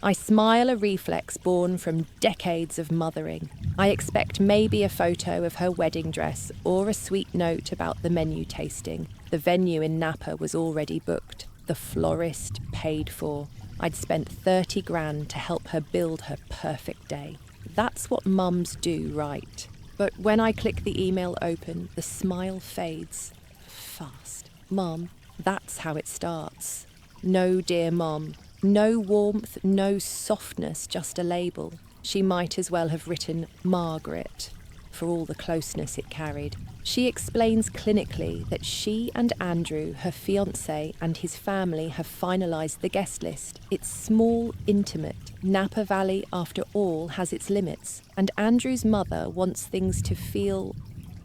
I smile, a reflex born from decades of mothering. I expect maybe a photo of her wedding dress or a sweet note about the menu tasting. The venue in Napa was already booked. The florist paid for. I'd spent 30 grand to help her build her perfect day. That's what mums do, right? But when I click the email open, the smile fades. Fast. Mum, that's how it starts. No, dear Mum. No warmth, no softness, just a label. She might as well have written Margaret, for all the closeness it carried. She explains clinically that she and Andrew, her fiancé, and his family have finalised the guest list. It's small, intimate. Napa Valley, after all, has its limits. And Andrew's mother wants things to feel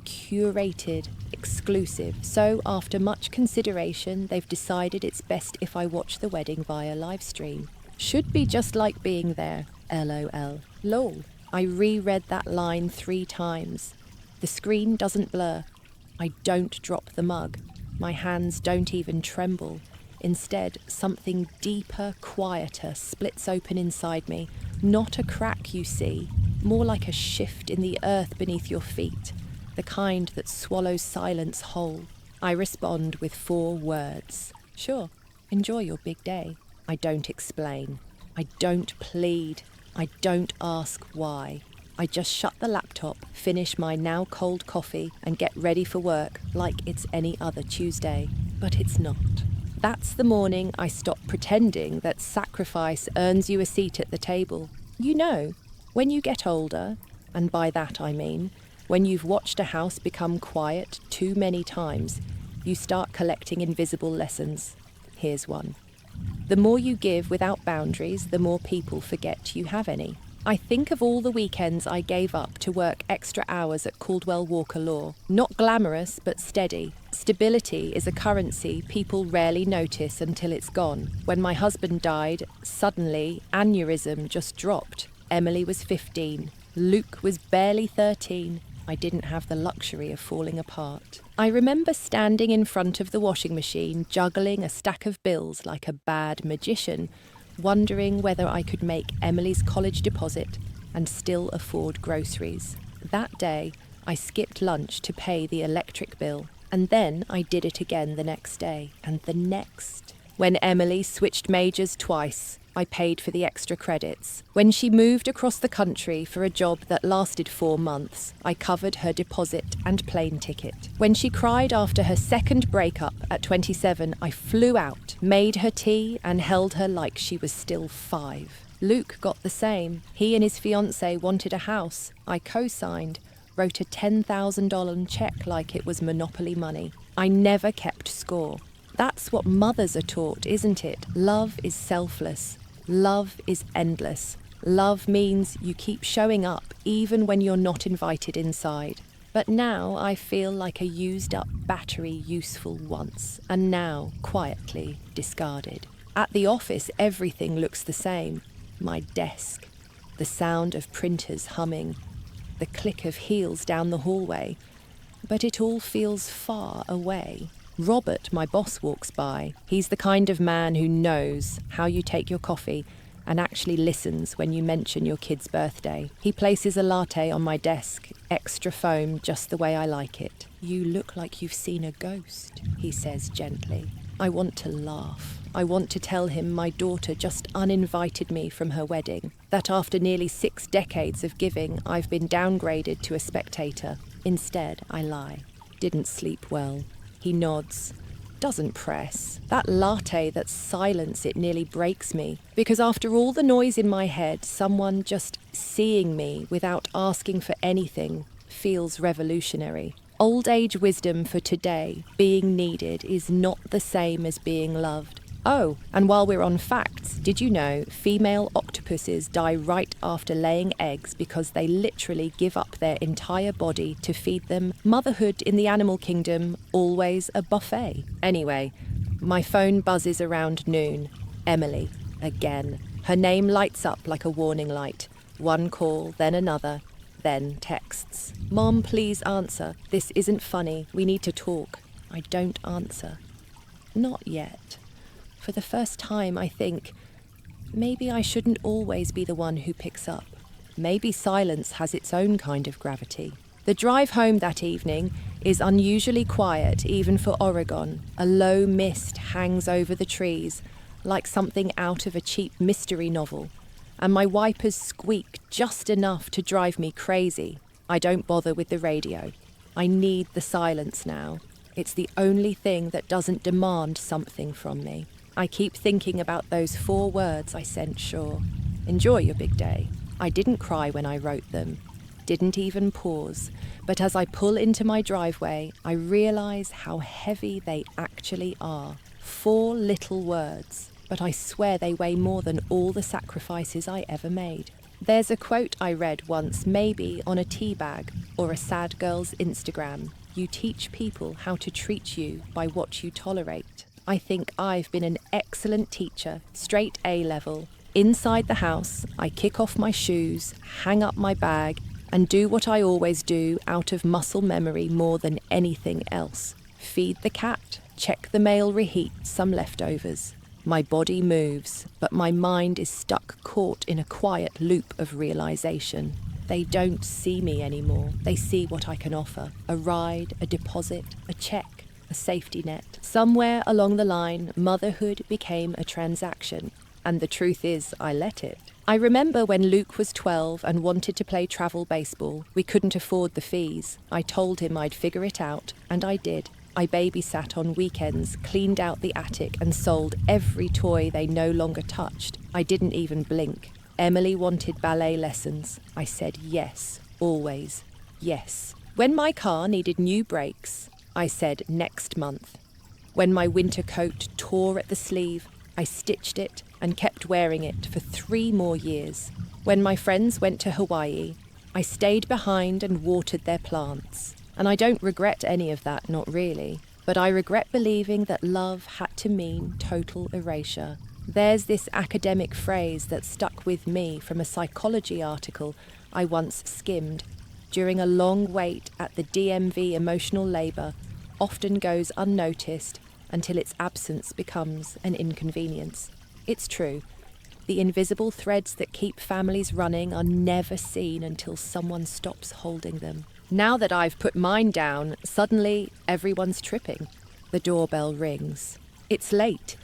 curated, exclusive. So, after much consideration, they've decided it's best if I watch the wedding via live stream. Should be just like being there. LOL. Lol. I reread that line 3 times. The screen doesn't blur. I don't drop the mug. My hands don't even tremble. Instead, something deeper, quieter splits open inside me. Not a crack, you see. More like a shift in the earth beneath your feet. The kind that swallows silence whole. I respond with 4 words. Sure, enjoy your big day. I don't explain. I don't plead. I don't ask why. I just shut the laptop, finish my now cold coffee, and get ready for work like it's any other Tuesday. But it's not. That's the morning I stop pretending that sacrifice earns you a seat at the table. You know, when you get older, and by that I mean, when you've watched a house become quiet too many times, you start collecting invisible lessons. Here's one. The more you give without boundaries, the more people forget you have any. I think of all the weekends I gave up to work extra hours at Caldwell Walker Law. Not glamorous, but steady. Stability is a currency people rarely notice until it's gone. When my husband died, suddenly, aneurysm just dropped. Emily was 15. Luke was barely 13. I didn't have the luxury of falling apart. I remember standing in front of the washing machine, juggling a stack of bills like a bad magician, wondering whether I could make Emily's college deposit and still afford groceries. That day, I skipped lunch to pay the electric bill, and then I did it again the next day, and the next. When Emily switched majors twice, I paid for the extra credits. When she moved across the country for a job that lasted 4 months, I covered her deposit and plane ticket. When she cried after her second breakup at 27, I flew out, made her tea, and held her like she was still 5. Luke got the same. He and his fiancée wanted a house. I co-signed, wrote a $10,000 check like it was Monopoly money. I never kept score. That's what mothers are taught, isn't it? Love is selfless. Love is endless. Love means you keep showing up even when you're not invited inside. But now I feel like a used-up battery, useful once, and now quietly discarded. At the office, everything looks the same. My desk, the sound of printers humming, the click of heels down the hallway. But it all feels far away. Robert, my boss, walks by. He's the kind of man who knows how you take your coffee and actually listens when you mention your kid's birthday. He places a latte on my desk, extra foam just the way I like it. "You look like you've seen a ghost," he says gently. I want to laugh. I want to tell him my daughter just uninvited me from her wedding, that after nearly 6 decades of giving, I've been downgraded to a spectator. Instead, I lie. Didn't sleep well. He nods. Doesn't press. That latte, that silence, it nearly breaks me. Because after all the noise in my head, someone just seeing me without asking for anything feels revolutionary. Old age wisdom for today, being needed, is not the same as being loved. Oh, and while we're on facts, did you know female octopuses die right after laying eggs because they literally give up their entire body to feed them? Motherhood in the animal kingdom, always a buffet. Anyway, my phone buzzes around noon. Emily, again. Her name lights up like a warning light. One call, then another, then texts. "Mom, please answer. This isn't funny. We need to talk." I don't answer. Not yet. For the first time, I think, maybe I shouldn't always be the one who picks up. Maybe silence has its own kind of gravity. The drive home that evening is unusually quiet, even for Oregon. A low mist hangs over the trees, like something out of a cheap mystery novel, and my wipers squeak just enough to drive me crazy. I don't bother with the radio. I need the silence now. It's the only thing that doesn't demand something from me. I keep thinking about those 4 words I sent Shaw. Enjoy your big day. I didn't cry when I wrote them. Didn't even pause. But as I pull into my driveway, I realise how heavy they actually are. 4 little words. But I swear they weigh more than all the sacrifices I ever made. There's a quote I read once, maybe on a tea bag or a sad girl's Instagram. You teach people how to treat you by what you tolerate. I think I've been an excellent teacher, straight A level. Inside the house, I kick off my shoes, hang up my bag, and do what I always do out of muscle memory more than anything else. Feed the cat, check the mail, reheat some leftovers. My body moves, but my mind is stuck caught in a quiet loop of realization. They don't see me anymore. They see what I can offer. A ride, a deposit, a check, a safety net. Somewhere along the line, motherhood became a transaction. And the truth is, I let it. I remember when Luke was 12 and wanted to play travel baseball. We couldn't afford the fees. I told him I'd figure it out, and I did. I babysat on weekends, cleaned out the attic, and sold every toy they no longer touched. I didn't even blink. Emily wanted ballet lessons. I said yes, always, yes. When my car needed new brakes, I said next month. When my winter coat tore at the sleeve, I stitched it and kept wearing it for 3 more years. When my friends went to Hawaii, I stayed behind and watered their plants. And I don't regret any of that, not really. But I regret believing that love had to mean total erasure. There's this academic phrase that stuck with me from a psychology article I once skimmed. During a long wait at the DMV, emotional labour often goes unnoticed until its absence becomes an inconvenience. It's true. The invisible threads that keep families running are never seen until someone stops holding them. Now that I've put mine down, suddenly everyone's tripping. The doorbell rings. It's late.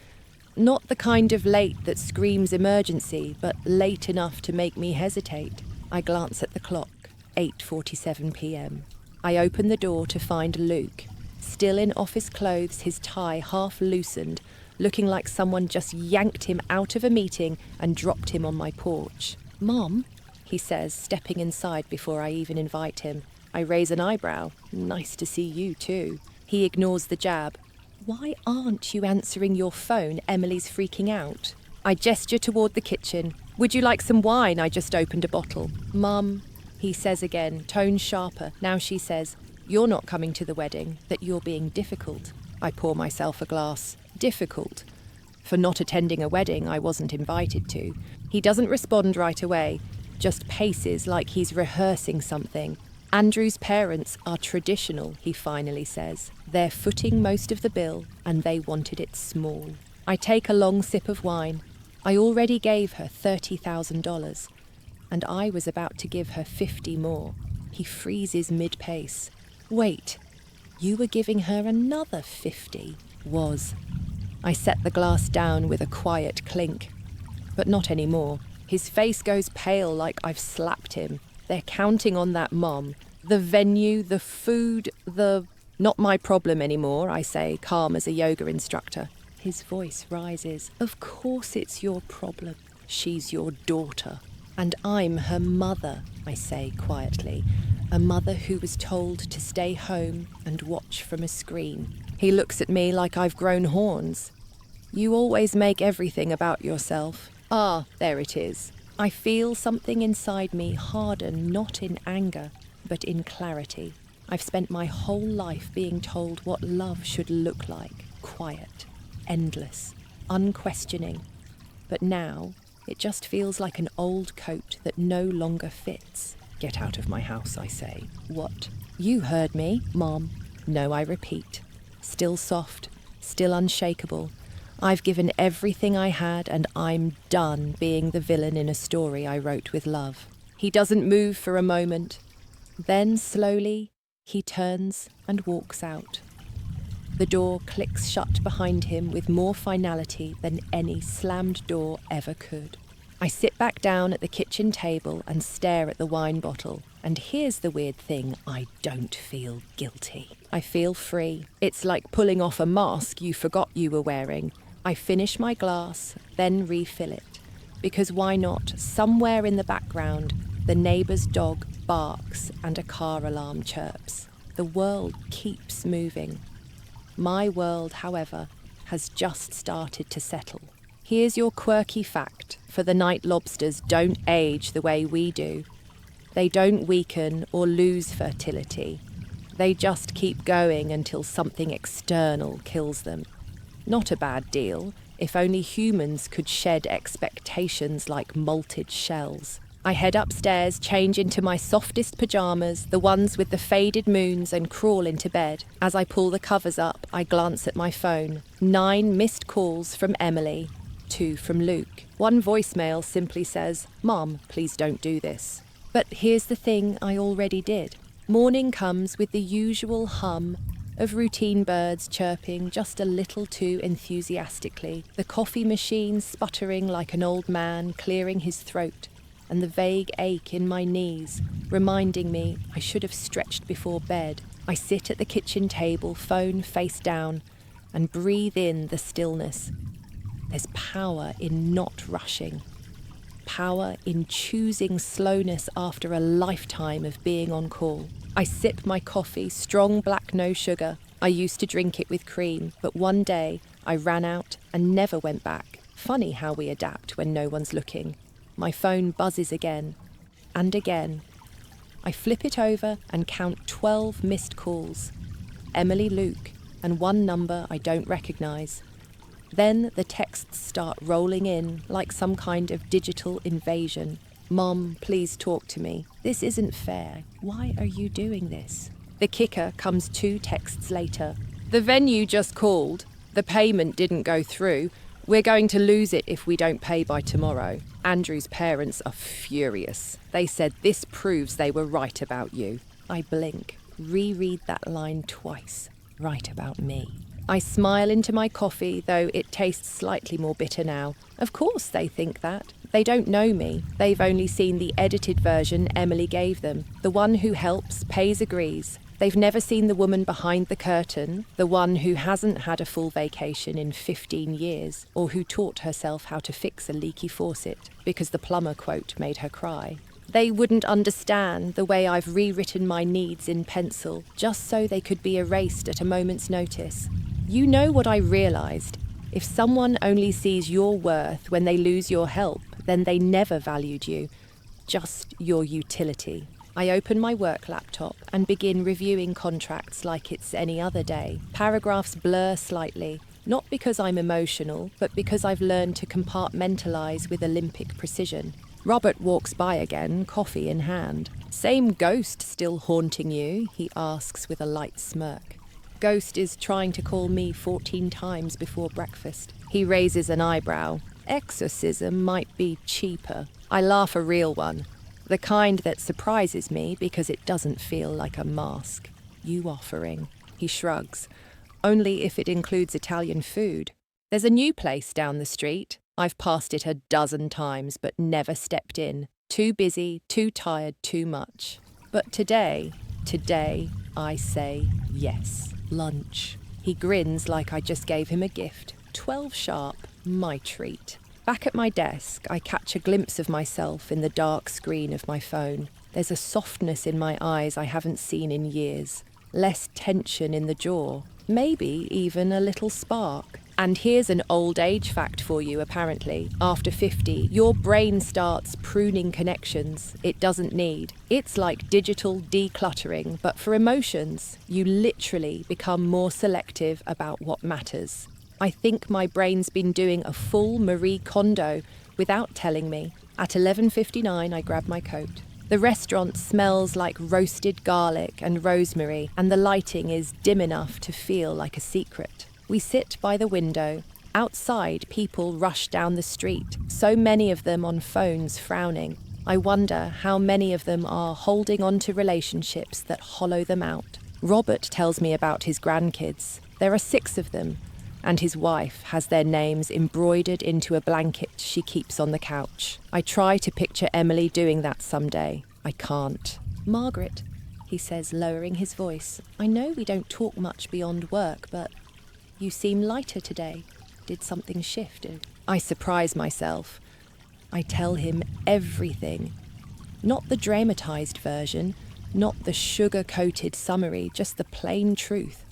Not the kind of late that screams emergency, but late enough to make me hesitate. I glance at the clock, 8:47 p.m. I open the door to find Luke, still in office clothes, his tie half loosened, looking like someone just yanked him out of a meeting and dropped him on my porch. "Mom," he says, stepping inside before I even invite him. I raise an eyebrow. "Nice to see you too." He ignores the jab. "Why aren't you answering your phone? Emily's freaking out." I gesture toward the kitchen. "Would you like some wine? I just opened a bottle." "Mum," he says again, tone sharper. Now she says, "You're not coming to the wedding, that you're being difficult." I pour myself a glass. Difficult? For not attending a wedding I wasn't invited to. He doesn't respond right away, just paces like he's rehearsing something. "Andrew's parents are traditional," he finally says. "They're footing most of the bill, and they wanted it small." I take a long sip of wine. I already gave her $30,000, and I was about to give her 50 more. He freezes mid-pace. "Wait, you were giving her another 50? Was." I set the glass down with a quiet clink. But not anymore. His face goes pale like I've slapped him. They're counting on that, Mom. The venue, the food, Not my problem anymore, I say, calm as a yoga instructor. His voice rises. "Of course it's your problem. She's your daughter. And I'm her mother," I say quietly. "A mother who was told to stay home and watch from a screen." He looks at me like I've grown horns. "You always make everything about yourself." Ah, there it is. I feel something inside me harden, not in anger, but in clarity. I've spent my whole life being told what love should look like. Quiet, endless, unquestioning. But now, it just feels like an old coat that no longer fits. "Get out of my house," I say. "What?" "You heard me, Mom." "No," I repeat. Still soft, still unshakable. I've given everything I had and I'm done being the villain in a story I wrote with love. He doesn't move for a moment. Then, slowly, he turns and walks out. The door clicks shut behind him with more finality than any slammed door ever could. I sit back down at the kitchen table and stare at the wine bottle. And here's the weird thing, I don't feel guilty. I feel free. It's like pulling off a mask you forgot you were wearing. I finish my glass, then refill it. Because why not? Somewhere in the background, the neighbour's dog barks and a car alarm chirps. The world keeps moving. My world, however, has just started to settle. Here's your quirky fact, for the night lobsters don't age the way we do. They don't weaken or lose fertility. They just keep going until something external kills them. Not a bad deal, if only humans could shed expectations like malted shells. I head upstairs, change into my softest pyjamas, the ones with the faded moons, and crawl into bed. As I pull the covers up, I glance at my phone. 9 missed calls from Emily, 2 from Luke. One voicemail simply says, "Mom, please don't do this." But here's the thing I already did. Morning comes with the usual hum of routine birds chirping just a little too enthusiastically, the coffee machine sputtering like an old man clearing his throat, and the vague ache in my knees, reminding me I should have stretched before bed. I sit at the kitchen table, phone face down, and breathe in the stillness. There's power in not rushing. Power in choosing slowness after a lifetime of being on call. I sip my coffee, strong black, no sugar. I used to drink it with cream, but one day I ran out and never went back. Funny how we adapt when no one's looking. My phone buzzes again and again. I flip it over and count 12 missed calls. Emily, Luke, and one number I don't recognise. Then the texts start rolling in like some kind of digital invasion. "Mom, please talk to me. This isn't fair. Why are you doing this?" The kicker comes 2 texts later. "The venue just called. The payment didn't go through. We're going to lose it if we don't pay by tomorrow. Andrew's parents are furious. They said this proves they were right about you." I blink, reread that line twice. Right about me. I smile into my coffee, though it tastes slightly more bitter now. Of course they think that. They don't know me. They've only seen the edited version Emily gave them. The one who helps, pays, agrees. They've never seen the woman behind the curtain, the one who hasn't had a full vacation in 15 years, or who taught herself how to fix a leaky faucet because the plumber quote made her cry. They wouldn't understand the way I've rewritten my needs in pencil, just so they could be erased at a moment's notice. You know what I realised? If someone only sees your worth when they lose your help, then they never valued you, just your utility. I open my work laptop and begin reviewing contracts like it's any other day. Paragraphs blur slightly, not because I'm emotional, but because I've learned to compartmentalise with Olympic precision. Robert walks by again, coffee in hand. "Same ghost still haunting you?" he asks with a light smirk. Ghost is trying to call me 14 times before breakfast. He raises an eyebrow. Exorcism might be cheaper. I laugh a real one. The kind that surprises me because it doesn't feel like a mask. "You offering?" He shrugs. "Only if it includes Italian food. There's a new place down the street. I've passed it a dozen times but never stepped in. Too busy, too tired, too much. But today, I say yes. Lunch." He grins like I just gave him a gift. 12 sharp, my treat. Back at my desk, I catch a glimpse of myself in the dark screen of my phone. There's a softness in my eyes I haven't seen in years. Less tension in the jaw. Maybe even a little spark. And here's an old age fact for you, apparently. After 50, your brain starts pruning connections it doesn't need. It's like digital decluttering, but for emotions. You literally become more selective about what matters. I think my brain's been doing a full Marie Kondo without telling me. At 11:59, I grab my coat. The restaurant smells like roasted garlic and rosemary, and the lighting is dim enough to feel like a secret. We sit by the window, Outside, people rush down the street, so many of them on phones frowning. I wonder how many of them are holding on to relationships that hollow them out. Robert tells me about his grandkids. There are 6 of them, and his wife has their names embroidered into a blanket she keeps on the couch. I try to picture Emily doing that someday. I can't. Margaret, he says, lowering his voice, I know we don't talk much beyond work, but you seem lighter today. Did something shift? I surprise myself. I tell him everything. Not the dramatized version, not the sugar-coated summary, just the plain truth.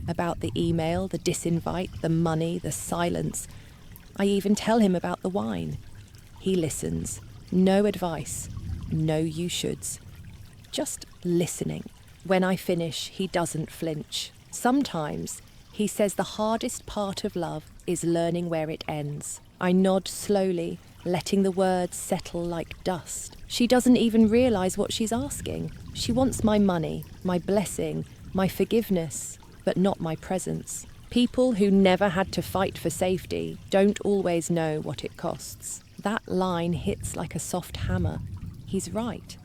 About the email, the disinvite, the money, the silence. I even tell him about the wine. He listens. No advice. No you shoulds. Just listening. When I finish, he doesn't flinch. Sometimes he says the hardest part of love is learning where it ends. I nod slowly, letting the words settle like dust. She doesn't even realise what she's asking. She wants my money, my blessing, my forgiveness, but not my presence. People who never had to fight for safety don't always know what it costs. That line hits like a soft hammer. He's right.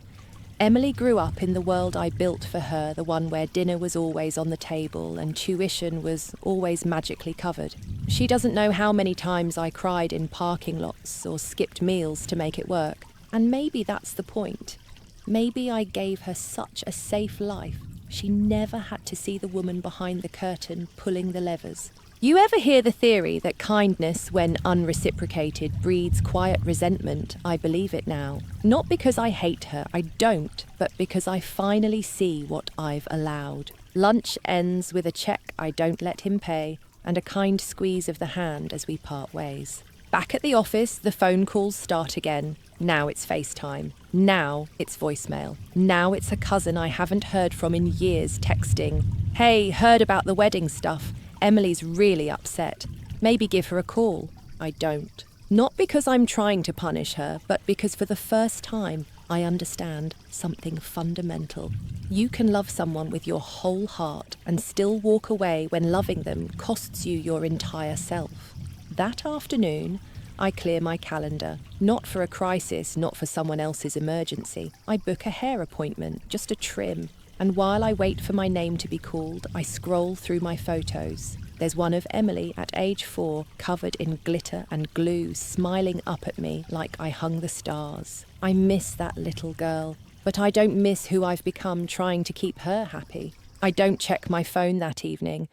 Emily grew up in the world I built for her, the one where dinner was always on the table and tuition was always magically covered. She doesn't know how many times I cried in parking lots or skipped meals to make it work. And maybe that's the point. Maybe I gave her such a safe life, she never had to see the woman behind the curtain pulling the levers. You ever hear the theory that kindness, when unreciprocated, breeds quiet resentment? I believe it now. Not because I hate her, I don't, but because I finally see what I've allowed. Lunch ends with a check I don't let him pay and a kind squeeze of the hand as we part ways. Back at the office, the phone calls start again. Now it's FaceTime. Now it's voicemail. Now it's a cousin I haven't heard from in years texting. Hey, heard about the wedding stuff. Emily's really upset. Maybe give her a call. I don't. Not because I'm trying to punish her, but because for the first time, I understand something fundamental. You can love someone with your whole heart and still walk away when loving them costs you your entire self. That afternoon, I clear my calendar. Not for a crisis, not for someone else's emergency. I book a hair appointment, just a trim. And while I wait for my name to be called, I scroll through my photos. There's one of Emily at age 4, covered in glitter and glue, smiling up at me like I hung the stars. I miss that little girl, but I don't miss who I've become trying to keep her happy. I don't check my phone that evening.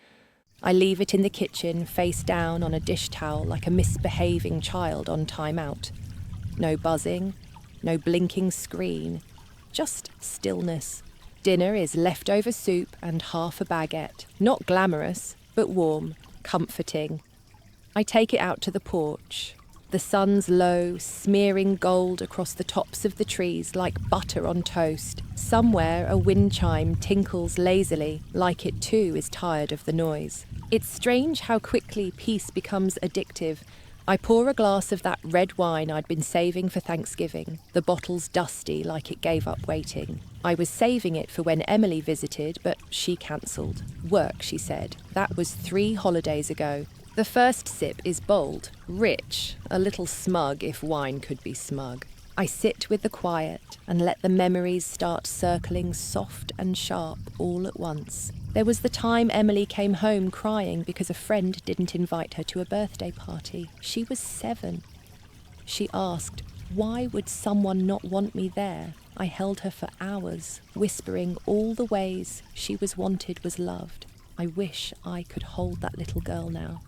I leave it in the kitchen, face down on a dish towel like a misbehaving child on timeout. No buzzing, no blinking screen, just stillness. Dinner is leftover soup and half a baguette. Not glamorous, but warm, comforting. I take it out to the porch. The sun's low, smearing gold across the tops of the trees like butter on toast. Somewhere a wind chime tinkles lazily, like it too is tired of the noise. It's strange how quickly peace becomes addictive. I pour a glass of that red wine I'd been saving for Thanksgiving. The bottle's dusty, like it gave up waiting. I was saving it for when Emily visited, but she cancelled. Work, she said. That was 3 holidays ago. The first sip is bold, rich, a little smug if wine could be smug. I sit with the quiet and let the memories start circling soft and sharp all at once. There was the time Emily came home crying because a friend didn't invite her to a birthday party. She was 7. She asked, why would someone not want me there? I held her for hours, whispering all the ways she was wanted, was loved. I wish I could hold that little girl now.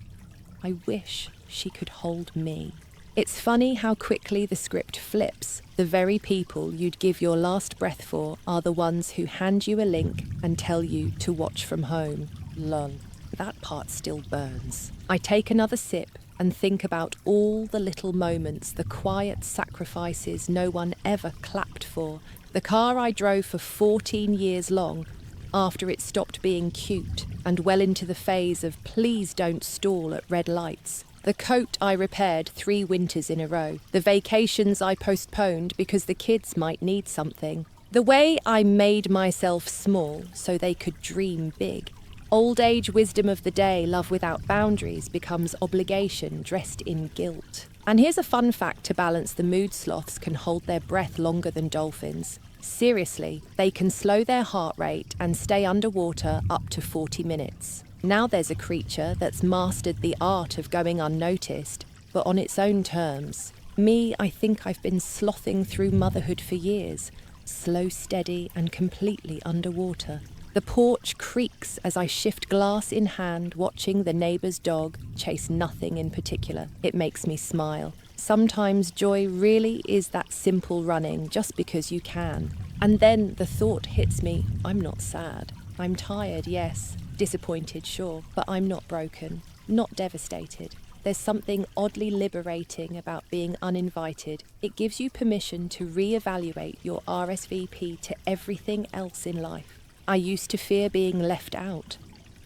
I wish she could hold me. It's funny how quickly the script flips. The very people you'd give your last breath for are the ones who hand you a link and tell you to watch from home. Lol. That part still burns. I take another sip and think about all the little moments, the quiet sacrifices no one ever clapped for. The car I drove for 14 years long, after it stopped being cute and well into the phase of please don't stall at red lights. The coat I repaired 3 winters in a row. The vacations I postponed because the kids might need something. The way I made myself small so they could dream big. Old age wisdom of the day, love without boundaries, becomes obligation dressed in guilt. And here's a fun fact to balance: the mood sloths can hold their breath longer than dolphins. Seriously, they can slow their heart rate and stay underwater up to 40 minutes. Now there's a creature that's mastered the art of going unnoticed, but on its own terms. Me, I think I've been slothing through motherhood for years, slow, steady, and completely underwater. The porch creaks as I shift glass in hand, watching the neighbour's dog chase nothing in particular. It makes me smile. Sometimes joy really is that simple running just because you can. And then the thought hits me, I'm not sad. I'm tired, yes. Disappointed, sure. But I'm not broken. Not devastated. There's something oddly liberating about being uninvited. It gives you permission to reevaluate your RSVP to everything else in life. I used to fear being left out.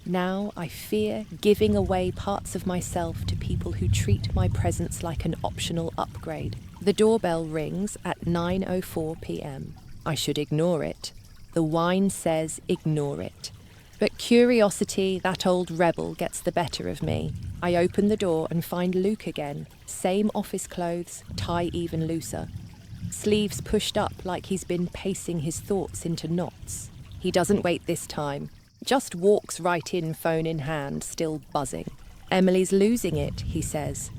Now I fear giving away parts of myself to people who treat my presence like an optional upgrade. The doorbell rings at 9:04 p.m. I should ignore it. The wine says ignore it. But curiosity, that old rebel, gets the better of me. I open the door and find Luke again. Same office clothes, tie even looser. Sleeves pushed up like he's been pacing his thoughts into knots. He doesn't wait this time. Just walks right in, phone in hand, still buzzing. Emily's losing it, he says.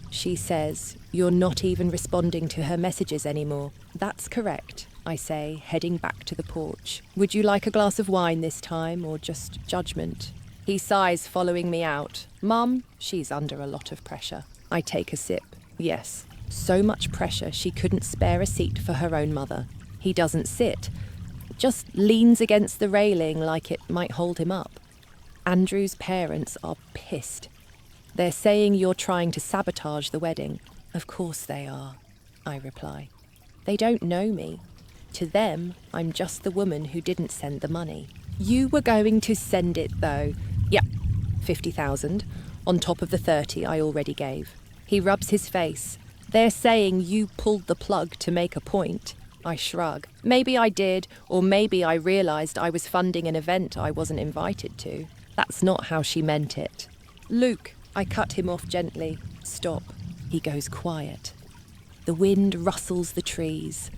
She says, you're not even responding to her messages anymore. That's correct, I say, heading back to the porch. Would you like a glass of wine this time, or just judgment? He sighs, following me out. Mum, she's under a lot of pressure. I take a sip. Yes, so much pressure she couldn't spare a seat for her own mother. He doesn't sit, just leans against the railing like it might hold him up. Andrew's parents are pissed. They're saying you're trying to sabotage the wedding. Of course they are, I reply. They don't know me. To them, I'm just the woman who didn't send the money. You were going to send it, though. Yep, 50,000, on top of the 30 I already gave. He rubs his face. They're saying you pulled the plug to make a point. I shrug. Maybe I did, or maybe I realised I was funding an event I wasn't invited to. That's not how she meant it. Luke, I cut him off gently. Stop. He goes quiet. The wind rustles the trees.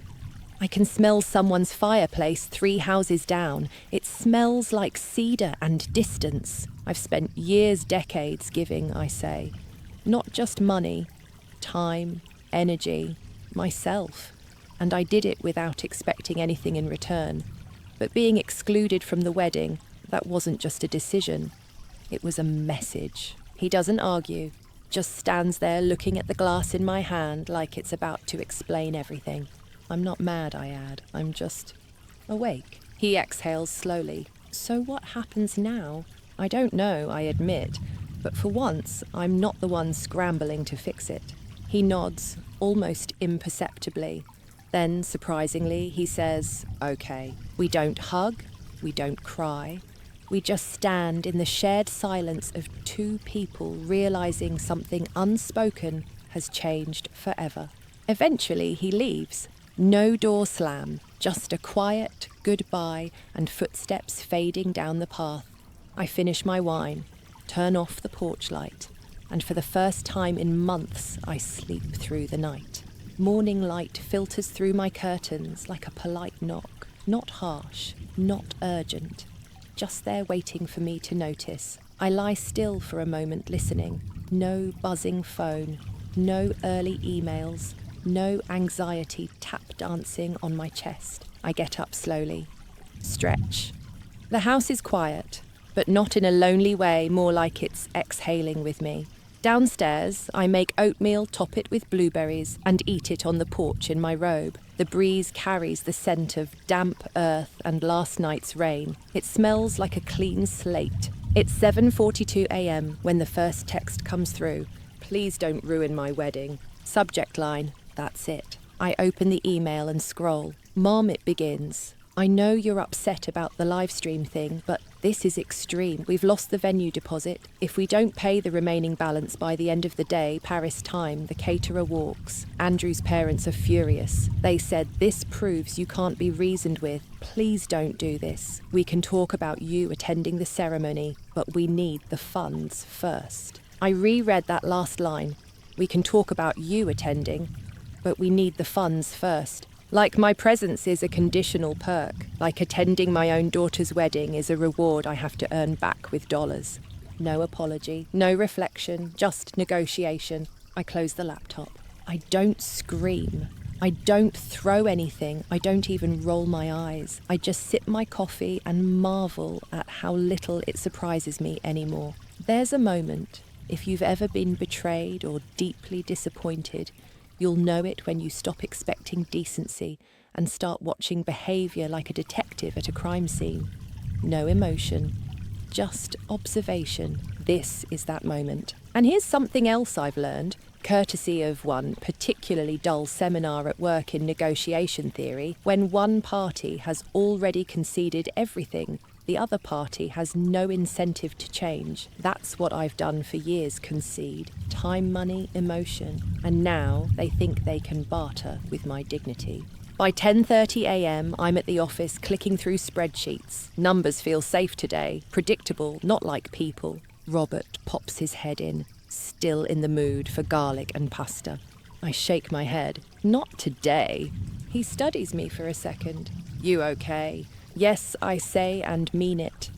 I can smell someone's fireplace 3 houses down. It smells like cedar and distance. I've spent years, decades giving, I say. Not just money, time, energy, myself. And I did it without expecting anything in return. But being excluded from the wedding, that wasn't just a decision. It was a message. He doesn't argue, just stands there looking at the glass in my hand like it's about to explain everything. I'm not mad, I add. I'm just awake. He exhales slowly. So what happens now? I don't know, I admit. But for once, I'm not the one scrambling to fix it. He nods, almost imperceptibly. Then, surprisingly, he says, okay, we don't hug, we don't cry. We just stand in the shared silence of 2 people realising something unspoken has changed forever. Eventually, he leaves. No door slam, just a quiet goodbye and footsteps fading down the path. I finish my wine, turn off the porch light, and for the first time in months, I sleep through the night. Morning light filters through my curtains like a polite knock, not harsh, not urgent, just there waiting for me to notice. I lie still for a moment listening. No buzzing phone, no early emails, no anxiety tap dancing on my chest. I get up slowly. Stretch. The house is quiet, but not in a lonely way, more like it's exhaling with me. Downstairs, I make oatmeal, top it with blueberries, and eat it on the porch in my robe. The breeze carries the scent of damp earth and last night's rain. It smells like a clean slate. It's 7:42 a.m. when the first text comes through. Please don't ruin my wedding. Subject line, that's it. I open the email and scroll. Mom, it begins. I know you're upset about the live stream thing, but this is extreme. We've lost the venue deposit. If we don't pay the remaining balance by the end of the day, Paris time, the caterer walks. Andrew's parents are furious. They said, this proves you can't be reasoned with. Please don't do this. We can talk about you attending the ceremony, but we need the funds first. I reread that last line. We can talk about you attending, but we need the funds first. Like my presence is a conditional perk, like attending my own daughter's wedding is a reward I have to earn back with dollars. No apology, no reflection, just negotiation. I close the laptop. I don't scream. I don't throw anything. I don't even roll my eyes. I just sip my coffee and marvel at how little it surprises me anymore. There's a moment, if you've ever been betrayed or deeply disappointed, you'll know it when you stop expecting decency and start watching behaviour like a detective at a crime scene. No emotion, just observation. This is that moment. And here's something else I've learned, courtesy of one particularly dull seminar at work in negotiation theory. When one party has already conceded everything, the other party has no incentive to change. That's what I've done for years, concede. Time, money, emotion. And now they think they can barter with my dignity. By 10:30 a.m, I'm at the office clicking through spreadsheets. Numbers feel safe today, predictable, not like people. Robert pops his head in, still in the mood for garlic and pasta. I shake my head. Not today. He studies me for a second. You okay? Yes, I say and mean it.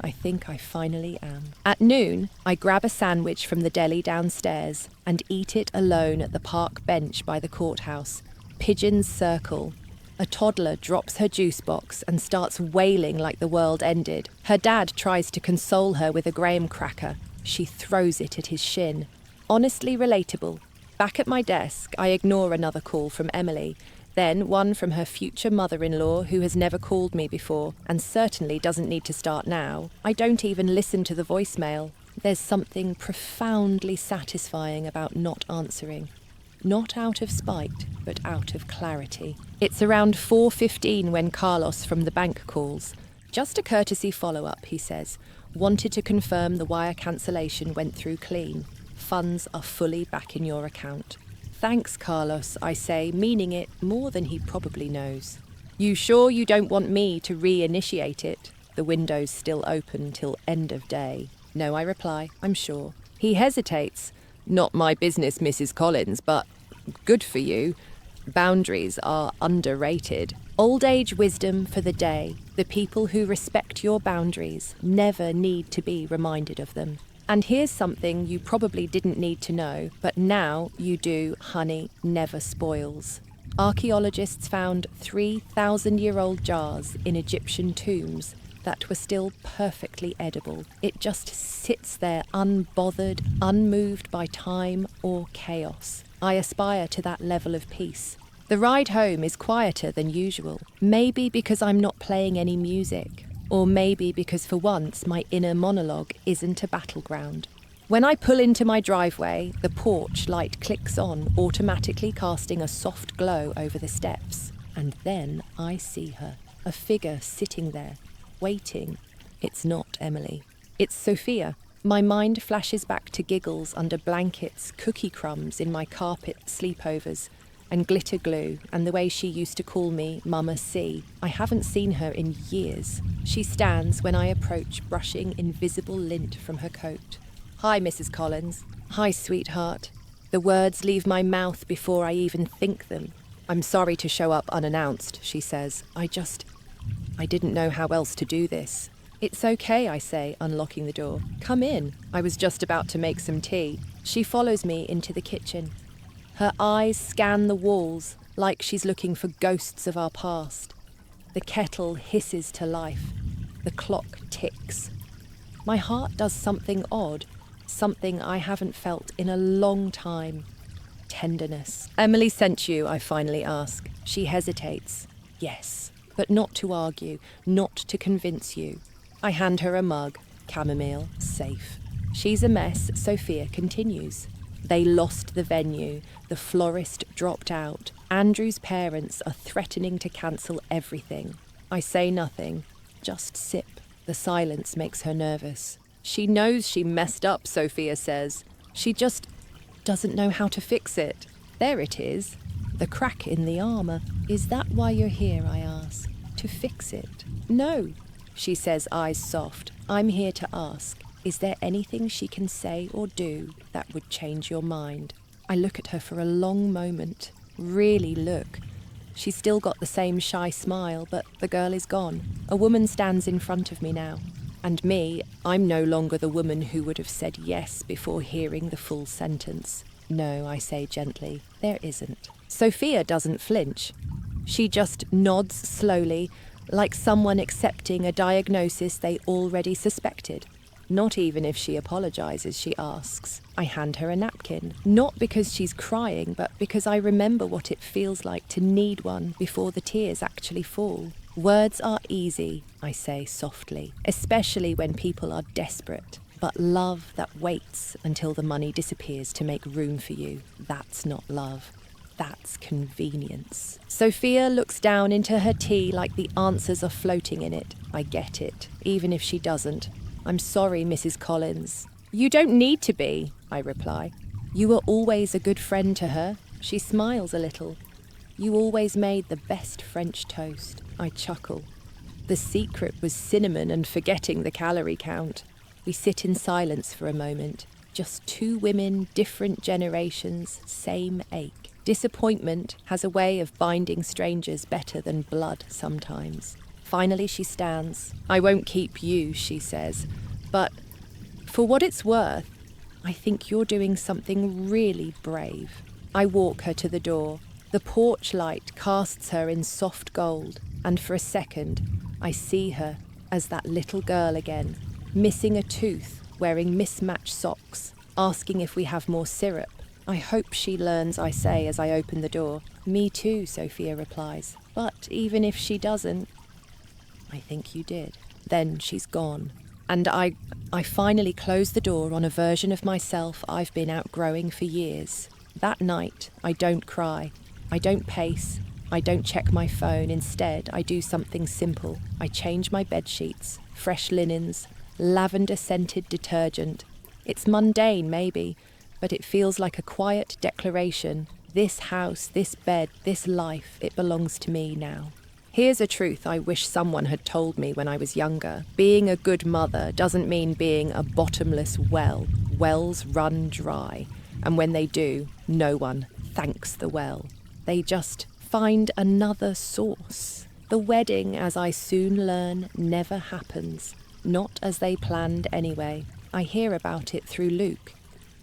I think I finally am. At noon, I grab a sandwich from the deli downstairs and eat it alone at the park bench by the courthouse. Pigeons circle. A toddler drops her juice box and starts wailing like the world ended. Her dad tries to console her with a graham cracker. She throws it at his shin. Honestly relatable. Back at my desk, I ignore another call from Emily. Then one from her future mother-in-law who has never called me before and certainly doesn't need to start now. I don't even listen to the voicemail. There's something profoundly satisfying about not answering. Not out of spite, but out of clarity. It's around 4:15 when Carlos from the bank calls. Just a courtesy follow-up, he says. Wanted to confirm the wire cancellation went through clean. Funds are fully back in your account. Thanks, Carlos, I say, meaning it more than he probably knows. You sure you don't want me to re-initiate it? The window's still open till end of day. No, I reply, I'm sure. He hesitates. Not my business, Mrs. Collins, but good for you. Boundaries are underrated. Old age wisdom for the day. The people who respect your boundaries never need to be reminded of them. And here's something you probably didn't need to know, but now you do, honey, never spoils. Archaeologists found 3,000-year-old jars in Egyptian tombs that were still perfectly edible. It just sits there unbothered, unmoved by time or chaos. I aspire to that level of peace. The ride home is quieter than usual, maybe because I'm not playing any music. Or maybe because for once my inner monologue isn't a battleground. When I pull into my driveway, the porch light clicks on, automatically casting a soft glow over the steps. And then I see her, a figure sitting there, waiting. It's not Emily. It's Sophia. My mind flashes back to giggles under blankets, cookie crumbs in my carpet sleepovers, and glitter glue, and the way she used to call me Mama C. I haven't seen her in years. She stands when I approach, brushing invisible lint from her coat. Hi, Mrs. Collins. Hi, sweetheart. The words leave my mouth before I even think them. I'm sorry to show up unannounced, she says. I didn't know how else to do this. It's okay, I say, unlocking the door. Come in. I was just about to make some tea. She follows me into the kitchen. Her eyes scan the walls like she's looking for ghosts of our past. The kettle hisses to life. The clock ticks. My heart does something odd, something I haven't felt in a long time. Tenderness. Emily sent you, I finally ask. She hesitates. Yes, but not to argue, not to convince you. I hand her a mug. Chamomile, safe. She's a mess, Sophia continues. They lost the venue. The florist dropped out. Andrew's parents are threatening to cancel everything. I say nothing, just sip. The silence makes her nervous. She knows she messed up, Sophia says. She just doesn't know how to fix it. There it is. The crack in the armour. Is that why you're here, I ask? To fix it? No, she says, eyes soft. I'm here to ask, is there anything she can say or do that would change your mind? I look at her for a long moment. Really look. She's still got the same shy smile, but the girl is gone. A woman stands in front of me now. And me, I'm no longer the woman who would have said yes before hearing the full sentence. No, I say gently, there isn't. Sophia doesn't flinch. She just nods slowly, like someone accepting a diagnosis they already suspected. Not even if she apologises, she asks. I hand her a napkin, not because she's crying, but because I remember what it feels like to need one before the tears actually fall. Words are easy, I say softly, especially when people are desperate. But love that waits until the money disappears to make room for you, that's not love. That's convenience. Sophia looks down into her tea like the answers are floating in it. I get it, even if she doesn't. I'm sorry, Mrs. Collins. You don't need to be, I reply. You were always a good friend to her. She smiles a little. You always made the best French toast. I chuckle. The secret was cinnamon and forgetting the calorie count. We sit in silence for a moment. Just two women, different generations, same ache. Disappointment has a way of binding strangers better than blood sometimes. Finally she stands. I won't keep you, she says, but for what it's worth, I think you're doing something really brave. I walk her to the door. The porch light casts her in soft gold, and for a second, I see her as that little girl again, missing a tooth, wearing mismatched socks, asking if we have more syrup. I hope she learns, I say as I open the door. Me too, Sophia replies. But even if she doesn't, I think you did. Then she's gone. And I finally close the door on a version of myself I've been outgrowing for years. That night, I don't cry. I don't pace. I don't check my phone. Instead, I do something simple. I change my bed sheets, fresh linens, lavender-scented detergent. It's mundane, maybe, but it feels like a quiet declaration. This house, this bed, this life, it belongs to me now. Here's a truth I wish someone had told me when I was younger. Being a good mother doesn't mean being a bottomless well. Wells run dry. And when they do, no one thanks the well. They just find another source. The wedding, as I soon learn, never happens. Not as they planned anyway. I hear about it through Luke.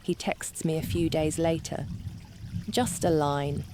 He texts me a few days later. Just a line.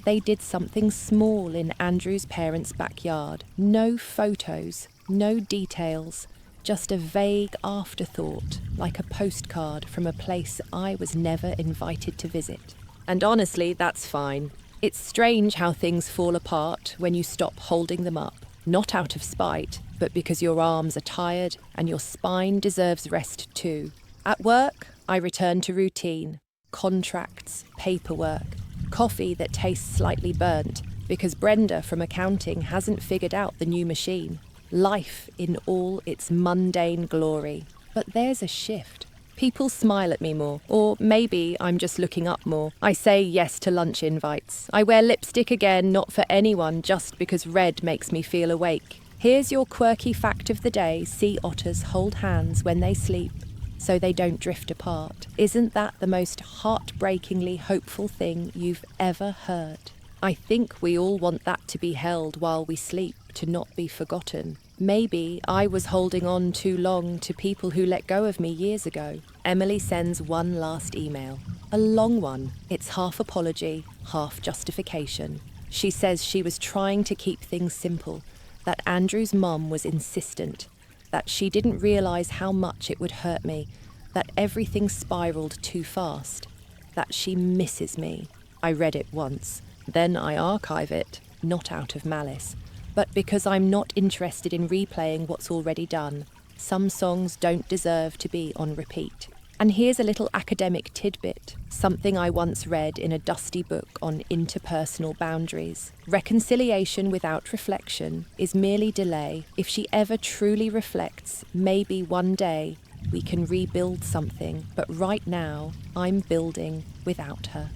They did something small in Andrew's parents' backyard. No photos, no details, just a vague afterthought, like a postcard from a place I was never invited to visit. And honestly, that's fine. It's strange how things fall apart when you stop holding them up, not out of spite, but because your arms are tired and your spine deserves rest too. At work, I return to routine. Contracts, paperwork, coffee that tastes slightly burnt because Brenda from accounting hasn't figured out the new machine. Life in all its mundane glory. But there's a shift. People smile at me more, or maybe I'm just looking up more. I say yes to lunch invites. I wear lipstick again, not for anyone, just because red makes me feel awake. Here's your quirky fact of the day. Sea otters hold hands when they sleep, so they don't drift apart. Isn't that the most heartbreakingly hopeful thing you've ever heard? I think we all want that to be held while we sleep, to not be forgotten. Maybe I was holding on too long to people who let go of me years ago. Emily sends one last email. A long one. It's half apology, half justification. She says she was trying to keep things simple, that Andrew's mum was insistent, that she didn't realise how much it would hurt me, that everything spiralled too fast, that she misses me. I read it once. Then I archive it, not out of malice, but because I'm not interested in replaying what's already done. Some songs don't deserve to be on repeat. And here's a little academic tidbit, something I once read in a dusty book on interpersonal boundaries. Reconciliation without reflection is merely delay. If she ever truly reflects, maybe one day we can rebuild something, but right now I'm building without her.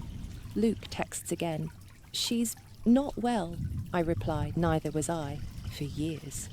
Luke texts again. She's not well, I reply. Neither was I, for years.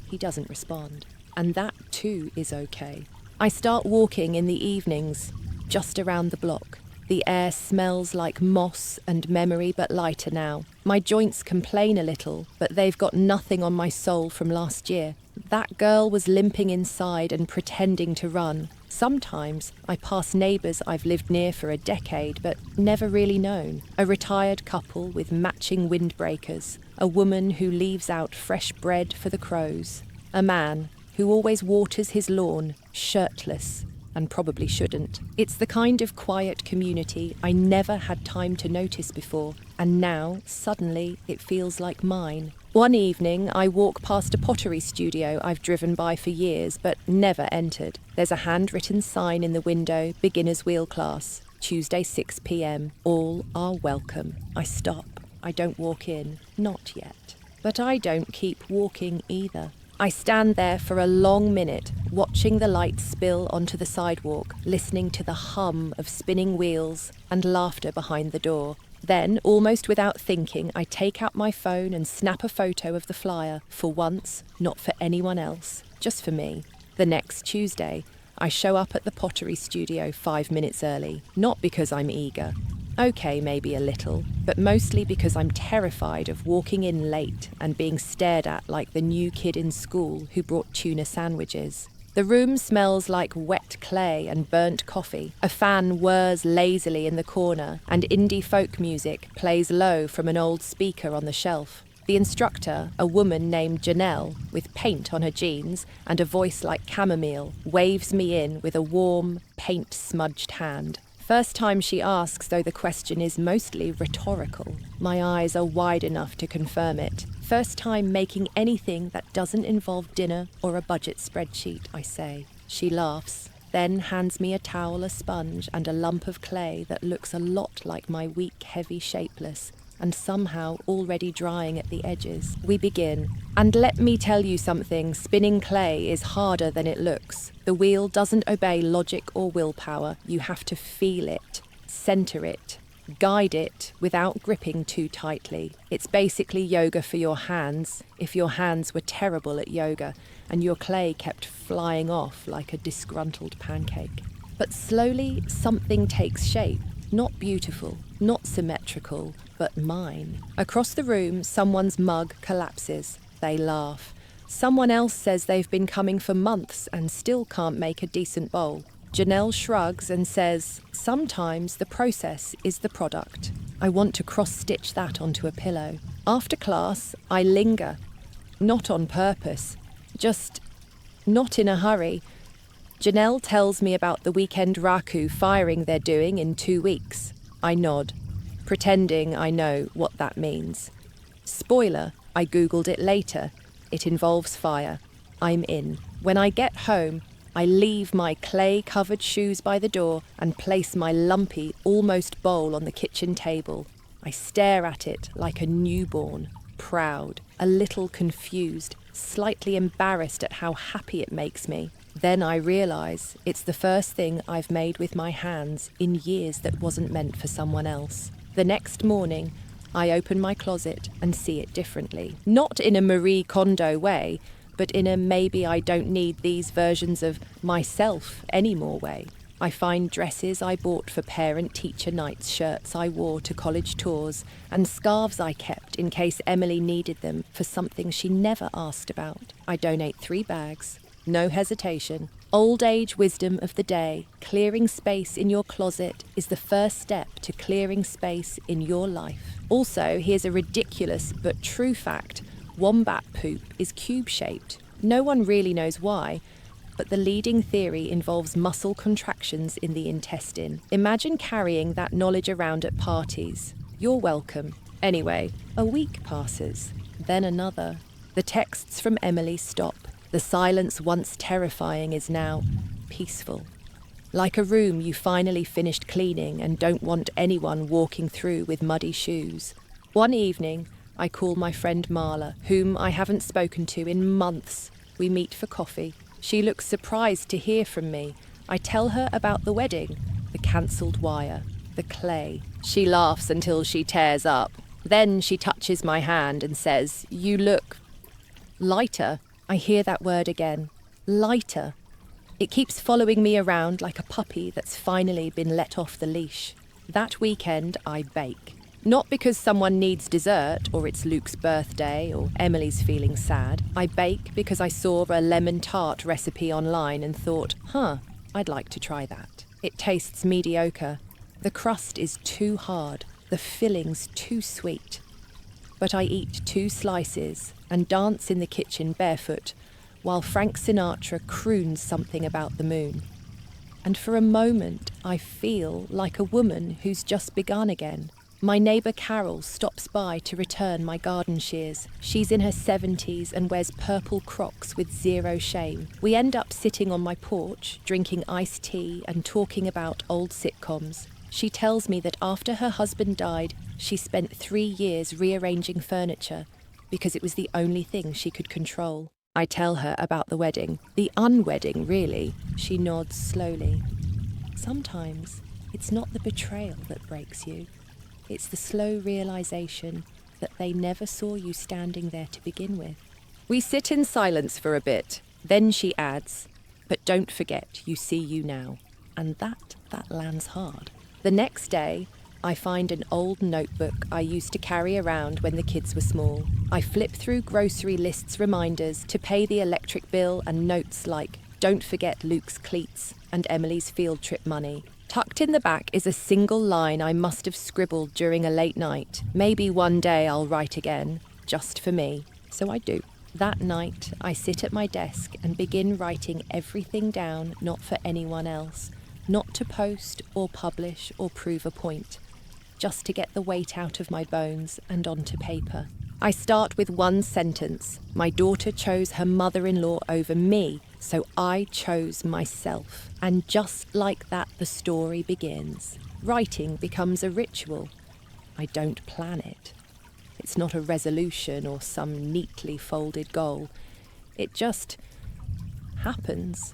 He doesn't respond. And that too is okay. I start walking in the evenings, just around the block. The air smells like moss and memory, but lighter now. My joints complain a little, but they've got nothing on my soul from last year. That girl was limping inside and pretending to run. Sometimes I pass neighbours I've lived near for a decade, but never really known. A retired couple with matching windbreakers. A woman who leaves out fresh bread for the crows. A man who always waters his lawn, shirtless, and probably shouldn't. It's the kind of quiet community I never had time to notice before, and now, suddenly, it feels like mine. One evening, I walk past a pottery studio I've driven by for years, but never entered. There's a handwritten sign in the window, beginner's wheel class, Tuesday 6 p.m. All are welcome. I stop. I don't walk in. Not yet. But I don't keep walking either. I stand there for a long minute, watching the light spill onto the sidewalk, listening to the hum of spinning wheels and laughter behind the door. Then, almost without thinking, I take out my phone and snap a photo of the flyer, for once, not for anyone else, just for me. The next Tuesday, I show up at the pottery studio 5 minutes early, not because I'm eager. Okay, maybe a little, but mostly because I'm terrified of walking in late and being stared at like the new kid in school who brought tuna sandwiches. The room smells like wet clay and burnt coffee. A fan whirs lazily in the corner, and indie folk music plays low from an old speaker on the shelf. The instructor, a woman named Janelle, with paint on her jeans and a voice like chamomile, waves me in with a warm, paint-smudged hand. First time she asks, though the question is mostly rhetorical. My eyes are wide enough to confirm it. First time making anything that doesn't involve dinner or a budget spreadsheet, I say. She laughs, then hands me a towel, a sponge, and a lump of clay that looks a lot like my weak, heavy shapeless, and somehow already drying at the edges. We begin. And let me tell you something, spinning clay is harder than it looks. The wheel doesn't obey logic or willpower. You have to feel it, center it, guide it without gripping too tightly. It's basically yoga for your hands, if your hands were terrible at yoga and your clay kept flying off like a disgruntled pancake. But slowly, something takes shape. Not beautiful, not symmetrical, but mine. Across the room, someone's mug collapses. They laugh. Someone else says they've been coming for months and still can't make a decent bowl. Janelle shrugs and says, sometimes the process is the product. I want to cross-stitch that onto a pillow. After class, I linger. Not on purpose, just not in a hurry. Janelle tells me about the weekend raku firing they're doing in 2 weeks. I nod, pretending I know what that means. Spoiler, I googled it later. It involves fire. I'm in. When I get home, I leave my clay-covered shoes by the door and place my lumpy, almost bowl on the kitchen table. I stare at it like a newborn, proud, a little confused, slightly embarrassed at how happy it makes me. Then I realise it's the first thing I've made with my hands in years that wasn't meant for someone else. The next morning, I open my closet and see it differently. Not in a Marie Kondo way, but in a maybe I don't need these versions of myself anymore way. I find dresses I bought for parent-teacher nights, shirts I wore to college tours, and scarves I kept in case Emily needed them for something she never asked about. I donate 3 bags. No hesitation. Old age wisdom of the day. Clearing space in your closet is the first step to clearing space in your life. Also, here's a ridiculous but true fact. Wombat poop is cube-shaped. No one really knows why, but the leading theory involves muscle contractions in the intestine. Imagine carrying that knowledge around at parties. You're welcome. Anyway, a week passes, then another. The texts from Emily stop. The silence once terrifying is now peaceful. like a room you finally finished cleaning and don't want anyone walking through with muddy shoes. One evening, I call my friend Marla, whom I haven't spoken to in months. We meet for coffee. She looks surprised to hear from me. I tell her about the wedding, the cancelled wire, the clay. She laughs until she tears up. Then she touches my hand and says, "You look lighter." I hear that word again. Lighter. It keeps following me around like a puppy that's finally been let off the leash. That weekend, I bake. Not because someone needs dessert, or it's Luke's birthday, or Emily's feeling sad. I bake because I saw a lemon tart recipe online and thought, I'd like to try that. It tastes mediocre. The crust is too hard, the filling's too sweet. But I eat 2 slices and dance in the kitchen barefoot, while Frank Sinatra croons something about the moon. And for a moment, I feel like a woman who's just begun again. My neighbour Carol stops by to return my garden shears. She's in her 70s and wears purple Crocs with zero shame. We end up sitting on my porch, drinking iced tea and talking about old sitcoms. She tells me that after her husband died, she spent 3 years rearranging furniture because it was the only thing she could control. I tell her about the wedding. The unwedding, really. She nods slowly. Sometimes it's not the betrayal that breaks you. It's the slow realization that they never saw you standing there to begin with. We sit in silence for a bit. Then she adds, "But don't forget, you see you now." And that lands hard. The next day, I find an old notebook I used to carry around when the kids were small. I flip through grocery lists reminders to pay the electric bill and notes like, "Don't forget Luke's cleats" and Emily's field trip money. Tucked in the back is a single line I must have scribbled during a late night. Maybe one day I'll write again, just for me. So I do. That night, I sit at my desk and begin writing everything down, not for anyone else, not to post or publish or prove a point, just to get the weight out of my bones and onto paper. I start with one sentence. My daughter chose her mother-in-law over me, so I chose myself. And just like that, the story begins. Writing becomes a ritual. I don't plan it. It's not a resolution or some neatly folded goal. It just happens.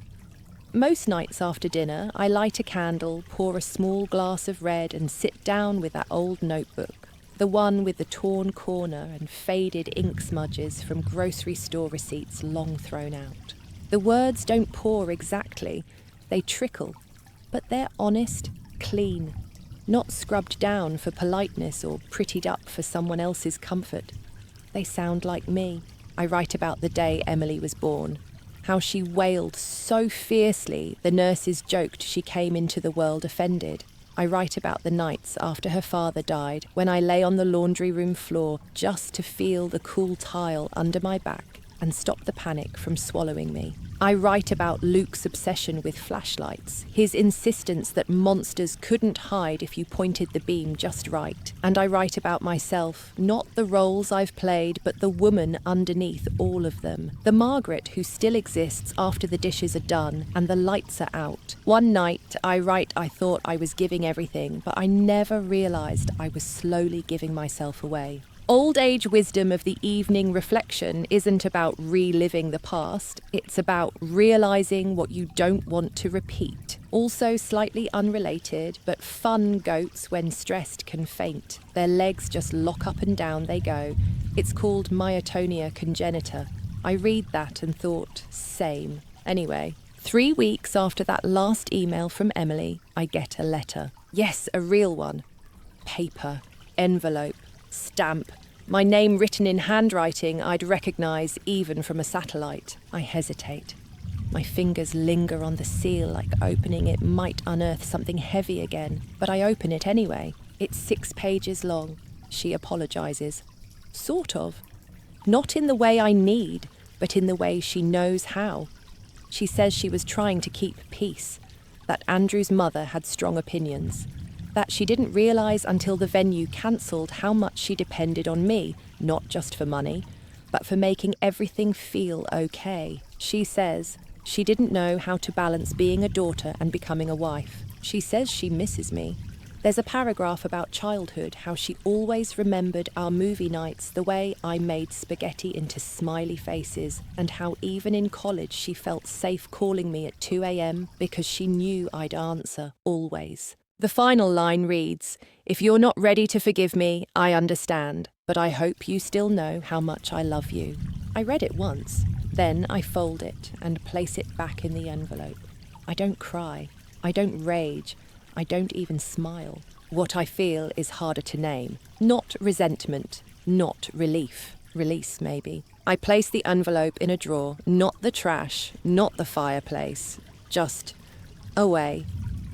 Most nights after dinner, I light a candle, pour a small glass of red and sit down with that old notebook. The one with the torn corner and faded ink smudges from grocery store receipts long thrown out. The words don't pour exactly, they trickle, but they're honest, clean, not scrubbed down for politeness or prettied up for someone else's comfort. They sound like me. I write about the day Emily was born, how she wailed so fiercely the nurses joked she came into the world offended. I write about the nights after her father died, when I lay on the laundry room floor just to feel the cool tile under my back and stop the panic from swallowing me. I write about Luke's obsession with flashlights, his insistence that monsters couldn't hide if you pointed the beam just right. And I write about myself, not the roles I've played, but the woman underneath all of them. The Margaret who still exists after the dishes are done and the lights are out. One night, I write I thought I was giving everything, but I never realised I was slowly giving myself away. Old age wisdom of the evening reflection isn't about reliving the past, it's about realising what you don't want to repeat. Also slightly unrelated, but fun goats when stressed can faint. Their legs just lock up and down they go. It's called myotonia congenita. I read that and thought, same. Anyway, 3 weeks after that last email from Emily, I get a letter. Yes, a real one. Paper, envelope, stamp, my name written in handwriting I'd recognise even from a satellite. I hesitate. My fingers linger on the seal like opening it might unearth something heavy again, but I open it anyway. It's 6 pages long. She apologises. Sort of. Not in the way I need, but in the way she knows how. She says she was trying to keep peace, that Andrew's mother had strong opinions, that she didn't realise until the venue cancelled how much she depended on me, not just for money, but for making everything feel okay. She says, She didn't know how to balance being a daughter and becoming a wife. She says she misses me. There's a paragraph about childhood, how she always remembered our movie nights the way I made spaghetti into smiley faces, and how even in college she felt safe calling me at 2 a.m. because she knew I'd answer, always. The final line reads, "If you're not ready to forgive me, I understand, but I hope you still know how much I love you." I read it once, then I fold it and place it back in the envelope. I don't cry, I don't rage, I don't even smile. What I feel is harder to name. Not resentment, not relief. Release, maybe. I place the envelope in a drawer, not the trash, not the fireplace, just away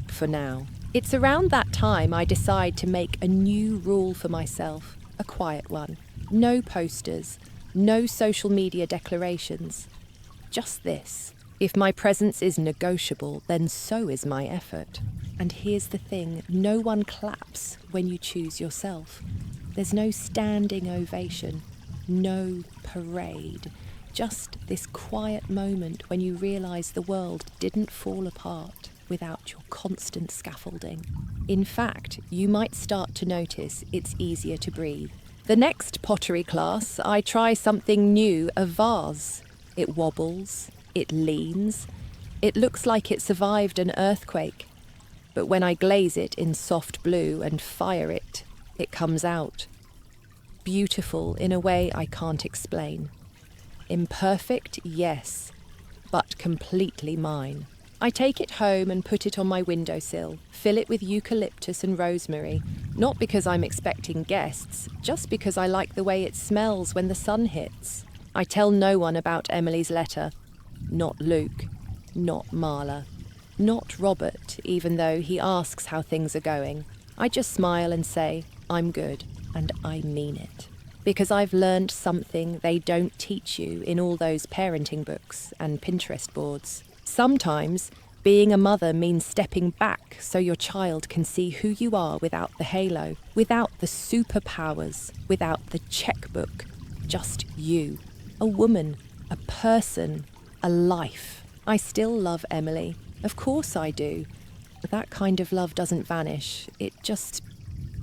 for now. It's around that time I decide to make a new rule for myself, a quiet one. No posters, no social media declarations. Just this. If my presence is negotiable, then so is my effort. And here's the thing, no one claps when you choose yourself. There's no standing ovation, no parade. Just this quiet moment when you realise the world didn't fall apart without your constant scaffolding. In fact, you might start to notice it's easier to breathe. The next pottery class, I try something new, a vase. It wobbles, it leans, it looks like it survived an earthquake. But when I glaze it in soft blue and fire it, it comes out. Beautiful in a way I can't explain. Imperfect, yes, but completely mine. I take it home and put it on my windowsill, fill it with eucalyptus and rosemary, not because I'm expecting guests, just because I like the way it smells when the sun hits. I tell no one about Emily's letter. Not Luke, not Marla, not Robert, even though he asks how things are going. I just smile and say, I'm good, and I mean it. Because I've learned something they don't teach you in all those parenting books and Pinterest boards. Sometimes being a mother means stepping back so your child can see who you are without the halo, without the superpowers, without the checkbook. Just you. A woman, a person, a life. I still love Emily. Of course I do. But that kind of love doesn't vanish. It just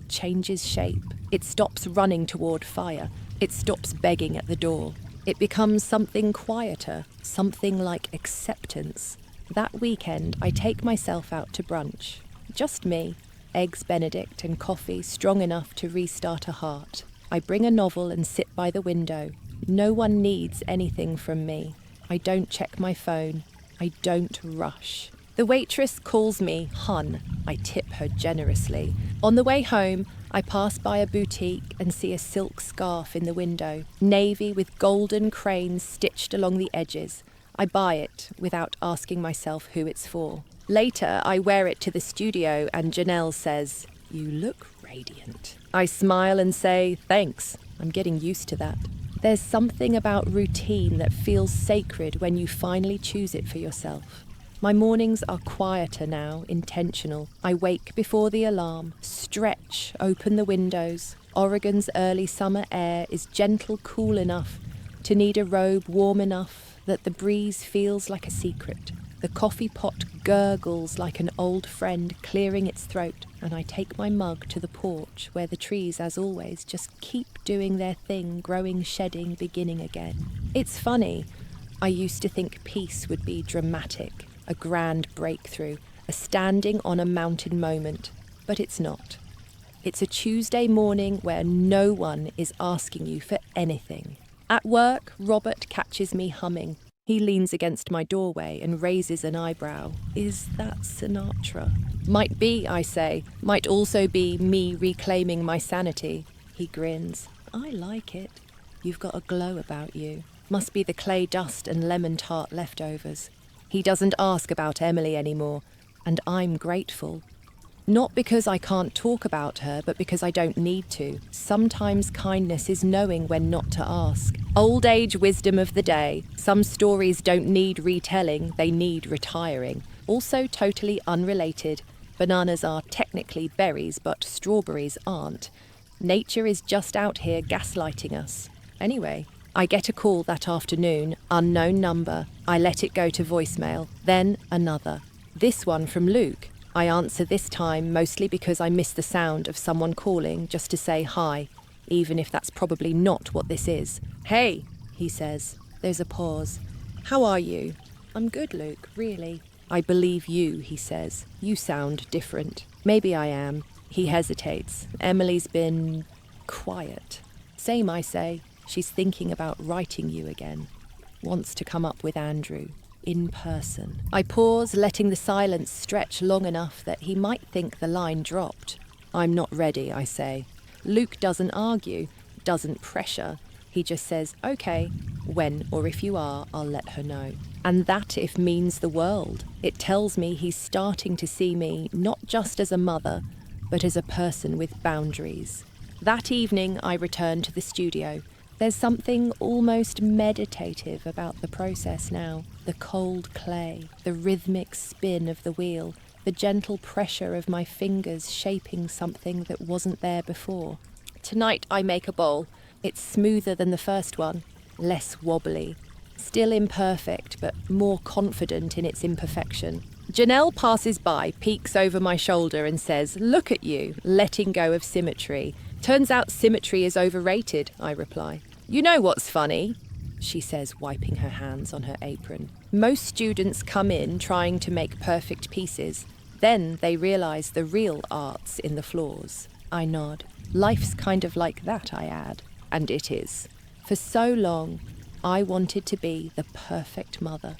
changes shape. It stops running toward fire. It stops begging at the door. It becomes something quieter, something like acceptance. That weekend, I take myself out to brunch. Just me, eggs Benedict and coffee strong enough to restart a heart. I bring a novel and sit by the window. No one needs anything from me. I don't check my phone. I don't rush. The waitress calls me Hun. I tip her generously. On the way home, I pass by a boutique and see a silk scarf in the window, navy with golden cranes stitched along the edges. I buy it without asking myself who it's for. Later, I wear it to the studio and Janelle says, "You look radiant." I smile and say, "Thanks. I'm getting used to that." There's something about routine that feels sacred when you finally choose it for yourself. My mornings are quieter now, intentional. I wake before the alarm, stretch, open the windows. Oregon's early summer air is gentle, cool enough to need a robe warm enough that the breeze feels like a secret. The coffee pot gurgles like an old friend clearing its throat, and I take my mug to the porch where the trees, as always, just keep doing their thing, growing, shedding, beginning again. It's funny. I used to think peace would be dramatic, a grand breakthrough, a standing on a mountain moment, but it's not. It's a Tuesday morning where no one is asking you for anything. At work, Robert catches me humming. He leans against my doorway and raises an eyebrow. Is that Sinatra? Might be, I say. Might also be me reclaiming my sanity. He grins. I like it. You've got a glow about you. Must be the clay dust and lemon tart leftovers. He doesn't ask about Emily anymore, and I'm grateful. Not because I can't talk about her, but because I don't need to. Sometimes kindness is knowing when not to ask. Old age wisdom of the day. Some stories don't need retelling, they need retiring. Also totally unrelated. Bananas are technically berries, but strawberries aren't. Nature is just out here gaslighting us. Anyway, I get a call that afternoon, unknown number. I let it go to voicemail, then another. This one from Luke. I answer this time mostly because I miss the sound of someone calling just to say hi, even if that's probably not what this is. "Hey," he says. There's a pause. "How are you?" "I'm good, Luke, really." "I believe you," he says. "You sound different." "Maybe I am." He hesitates. "Emily's been quiet." "Same," I say. "She's thinking about writing you again. Wants to come up with Andrew. In person." I pause, letting the silence stretch long enough that he might think the line dropped. "I'm not ready," I say. Luke doesn't argue, doesn't pressure. He just says, "Okay, when or if you are, I'll let her know." And that if means the world. It tells me he's starting to see me not just as a mother, but as a person with boundaries. That evening, I return to the studio. There's something almost meditative about the process now. The cold clay, the rhythmic spin of the wheel, the gentle pressure of my fingers shaping something that wasn't there before. Tonight I make a bowl. It's smoother than the first one, less wobbly, still imperfect, but more confident in its imperfection. Janelle passes by, peeks over my shoulder and says, "Look at you, letting go of symmetry. Turns out symmetry is overrated," I reply. "You know what's funny?" she says, wiping her hands on her apron. "Most students come in trying to make perfect pieces. Then they realise the real art's in the flaws." I nod. "Life's kind of like that," I add. And it is. For so long, I wanted to be the perfect mother.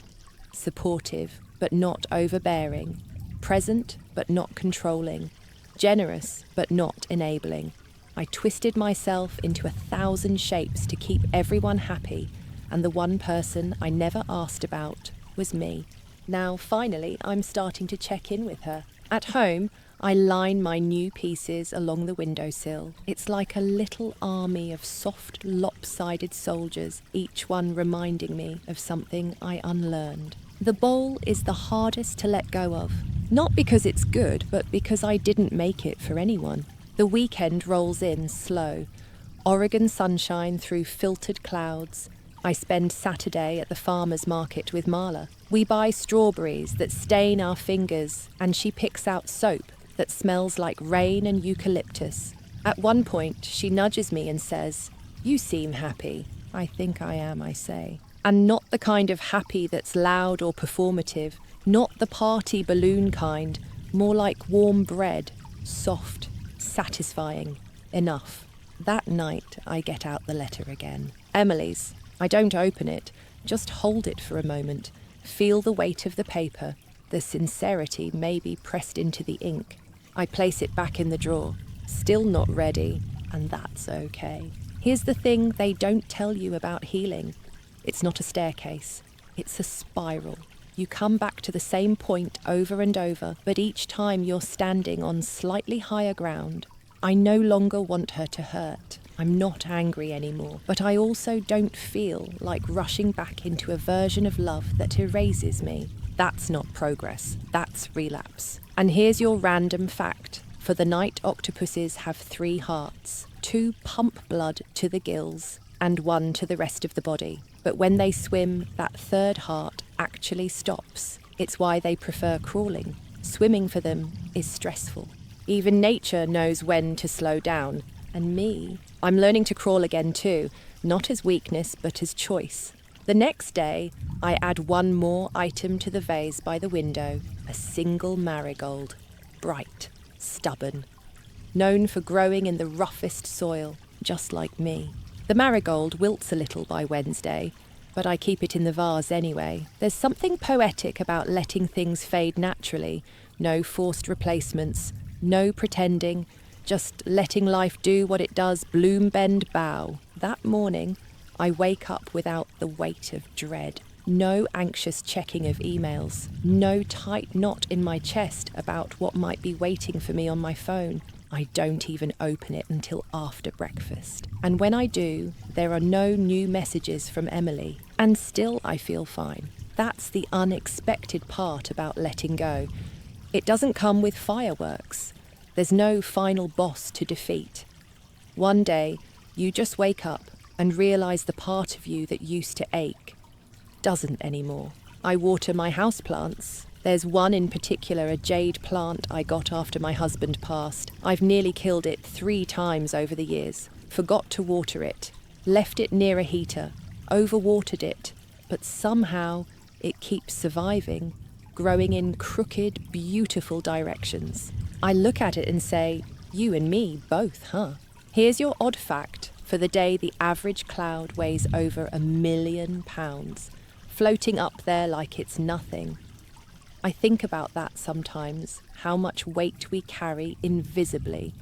Supportive, but not overbearing. Present, but not controlling. Generous, but not enabling. I twisted myself into 1,000 shapes to keep everyone happy, and the one person I never asked about was me. Now, finally, I'm starting to check in with her. At home, I line my new pieces along the windowsill. It's like a little army of soft, lopsided soldiers, each one reminding me of something I unlearned. The bowl is the hardest to let go of. Not because it's good, but because I didn't make it for anyone. The weekend rolls in slow. Oregon sunshine through filtered clouds. I spend Saturday at the farmer's market with Marla. We buy strawberries that stain our fingers, and she picks out soap that smells like rain and eucalyptus. At one point, she nudges me and says, "You seem happy." "I think I am," I say. And not the kind of happy that's loud or performative, not the party balloon kind, more like warm bread, soft, satisfying, enough. That night, I get out the letter again. Emily's. I don't open it, just hold it for a moment, feel the weight of the paper, the sincerity maybe pressed into the ink. I place it back in the drawer, still not ready, and that's okay. Here's the thing they don't tell you about healing. It's not a staircase, it's a spiral. You come back to the same point over and over, but each time you're standing on slightly higher ground. I no longer want her to hurt. I'm not angry anymore, but I also don't feel like rushing back into a version of love that erases me. That's not progress, that's relapse. And here's your random fact. For the night octopuses have 3 hearts. 2 pump blood to the gills, and 1 to the rest of the body. But when they swim, that 3rd heart actually stops. It's why they prefer crawling. Swimming for them is stressful. Even nature knows when to slow down. And me, I'm learning to crawl again too, not as weakness, but as choice. The next day, I add 1 more item to the vase by the window, a single marigold. Bright, stubborn, known for growing in the roughest soil, just like me. The marigold wilts a little by Wednesday, but I keep it in the vase anyway. There's something poetic about letting things fade naturally, no forced replacements, no pretending, just letting life do what it does, bloom, bend, bow. That morning, I wake up without the weight of dread. No anxious checking of emails. No tight knot in my chest about what might be waiting for me on my phone. I don't even open it until after breakfast. And when I do, there are no new messages from Emily. And still I feel fine. That's the unexpected part about letting go. It doesn't come with fireworks. There's no final boss to defeat. One day, you just wake up and realise the part of you that used to ache doesn't anymore. I water my houseplants. There's one in particular, a jade plant I got after my husband passed. I've nearly killed it 3 times over the years. Forgot to water it. Left it near a heater. Overwatered it. But somehow it keeps surviving, growing in crooked, beautiful directions. I look at it and say, you and me both, huh? Here's your odd fact. For the day, the average cloud weighs over 1 million pounds, floating up there like it's nothing. I think about that sometimes, how much weight we carry invisibly,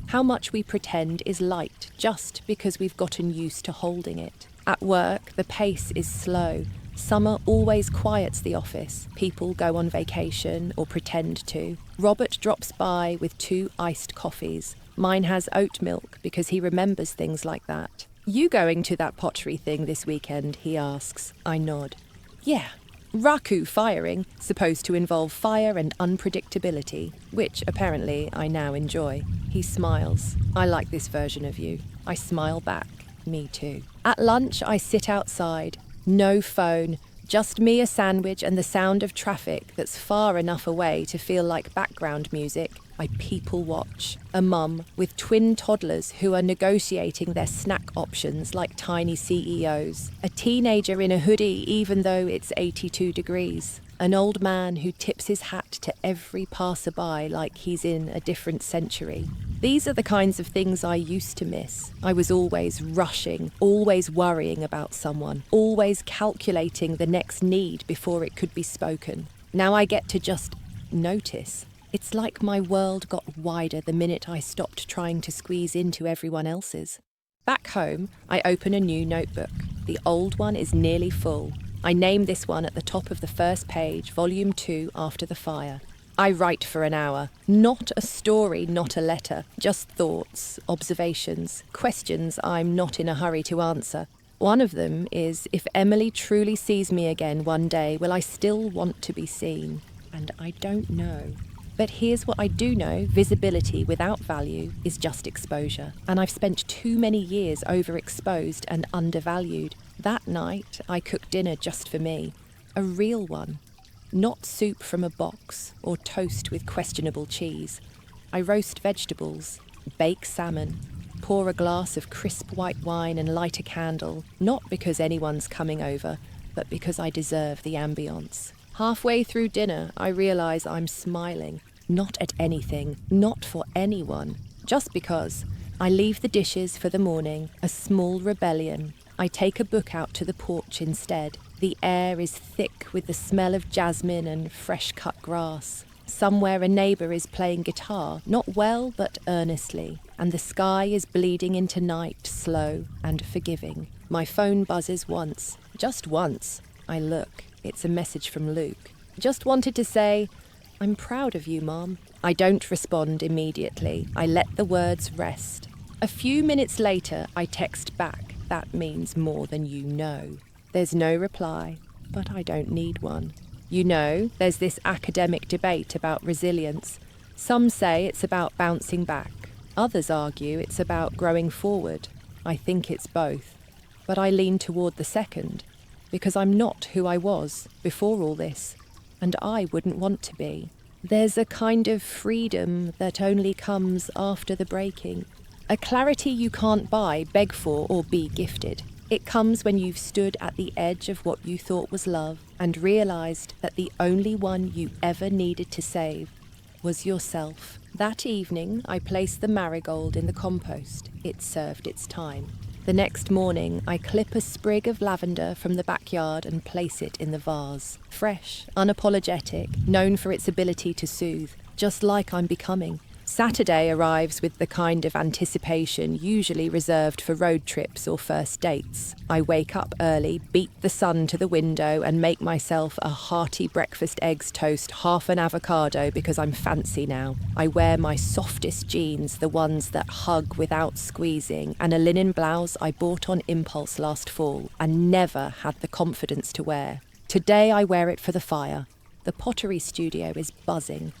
how much we pretend is light just because we've gotten used to holding it. At work, the pace is slow. Summer always quiets the office. People go on vacation or pretend to. Robert drops by with 2 iced coffees. Mine has oat milk because he remembers things like that. You going to that pottery thing this weekend? He asks. I nod. Yeah. Raku firing, supposed to involve fire and unpredictability, which apparently I now enjoy. He smiles. I like this version of you. I smile back. Me too. At lunch, I sit outside. No phone, just me, a sandwich, and the sound of traffic that's far enough away to feel like background music. I people watch. A mum with twin toddlers who are negotiating their snack options like tiny CEOs. A teenager in a hoodie even though it's 82 degrees. An old man who tips his hat to every passerby like he's in a different century. These are the kinds of things I used to miss. I was always rushing, always worrying about someone, always calculating the next need before it could be spoken. Now I get to just notice. It's like my world got wider the minute I stopped trying to squeeze into everyone else's. Back home, I open a new notebook. The old one is nearly full. I name this one at the top of the first page, volume 2, after the fire. I write for an hour. Not a story, not a letter. Just thoughts, observations, questions I'm not in a hurry to answer. One of them is, if Emily truly sees me again one day, will I still want to be seen? And I don't know. But here's what I do know, visibility without value is just exposure. And I've spent too many years overexposed and undervalued. That night, I cooked dinner just for me. A real one. Not soup from a box or toast with questionable cheese. I roast vegetables, bake salmon, pour a glass of crisp white wine and light a candle, not because anyone's coming over, but because I deserve the ambience. Halfway through dinner, I realise I'm smiling. Not at anything, not for anyone. Just because. I leave the dishes for the morning, a small rebellion. I take a book out to the porch instead. The air is thick with the smell of jasmine and fresh-cut grass. Somewhere a neighbour is playing guitar, not well but earnestly, and the sky is bleeding into night, slow and forgiving. My phone buzzes once, just once. I look. It's a message from Luke. Just wanted to say, I'm proud of you, Mom. I don't respond immediately. I let the words rest. A few minutes later, I text back. That means more than you know. There's no reply, but I don't need one. You know, there's this academic debate about resilience. Some say it's about bouncing back. Others argue it's about growing forward. I think it's both. But I lean toward the second, because I'm not who I was before all this, and I wouldn't want to be. There's a kind of freedom that only comes after the breaking. A clarity you can't buy, beg for, or be gifted. It comes when you've stood at the edge of what you thought was love and realised that the only one you ever needed to save was yourself. That evening, I placed the marigold in the compost. It served its time. The next morning, I clip a sprig of lavender from the backyard and place it in the vase. Fresh, unapologetic, known for its ability to soothe, just like I'm becoming. Saturday arrives with the kind of anticipation usually reserved for road trips or first dates. I wake up early, beat the sun to the window and make myself a hearty breakfast eggs toast, half an avocado because I'm fancy now. I wear my softest jeans, the ones that hug without squeezing, and a linen blouse I bought on impulse last fall and never had the confidence to wear. Today I wear it for the fire. The pottery studio is buzzing.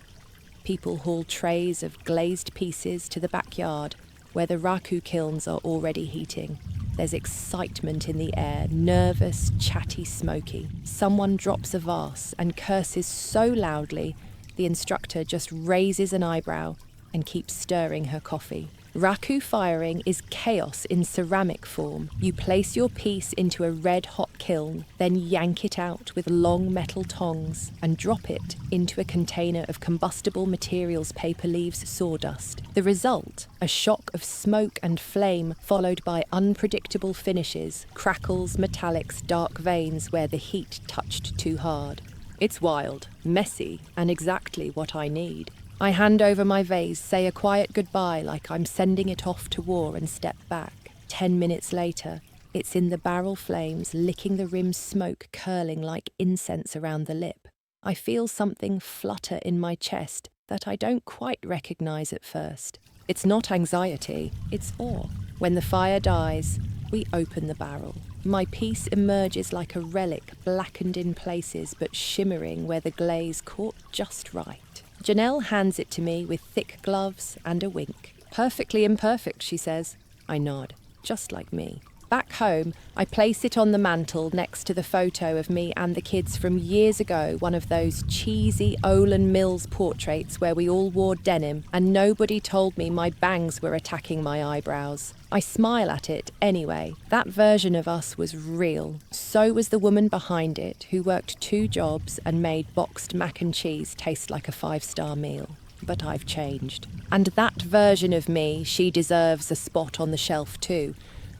People haul trays of glazed pieces to the backyard where the raku kilns are already heating. There's excitement in the air, nervous, chatty, smoky. Someone drops a vase and curses so loudly, the instructor just raises an eyebrow and keeps stirring her coffee. Raku firing is chaos in ceramic form. You place your piece into a red-hot kiln, then yank it out with long metal tongs and drop it into a container of combustible materials, paper, leaves, sawdust. The result, a shock of smoke and flame followed by unpredictable finishes, crackles, metallics, dark veins where the heat touched too hard. It's wild, messy, and exactly what I need. I hand over my vase, say a quiet goodbye like I'm sending it off to war and step back. 10 minutes later, it's in the barrel flames, licking the rim's smoke curling like incense around the lip. I feel something flutter in my chest that I don't quite recognize at first. It's not anxiety, it's awe. When the fire dies, we open the barrel. My piece emerges like a relic, blackened in places but shimmering where the glaze caught just right. Janelle hands it to me with thick gloves and a wink. Perfectly imperfect, she says. I nod, just like me. Back home, I place it on the mantel next to the photo of me and the kids from years ago, one of those cheesy Olin Mills portraits where we all wore denim and nobody told me my bangs were attacking my eyebrows. I smile at it anyway. That version of us was real. So was the woman behind it, who worked 2 jobs and made boxed mac and cheese taste like a 5-star meal. But I've changed. And that version of me, she deserves a spot on the shelf too.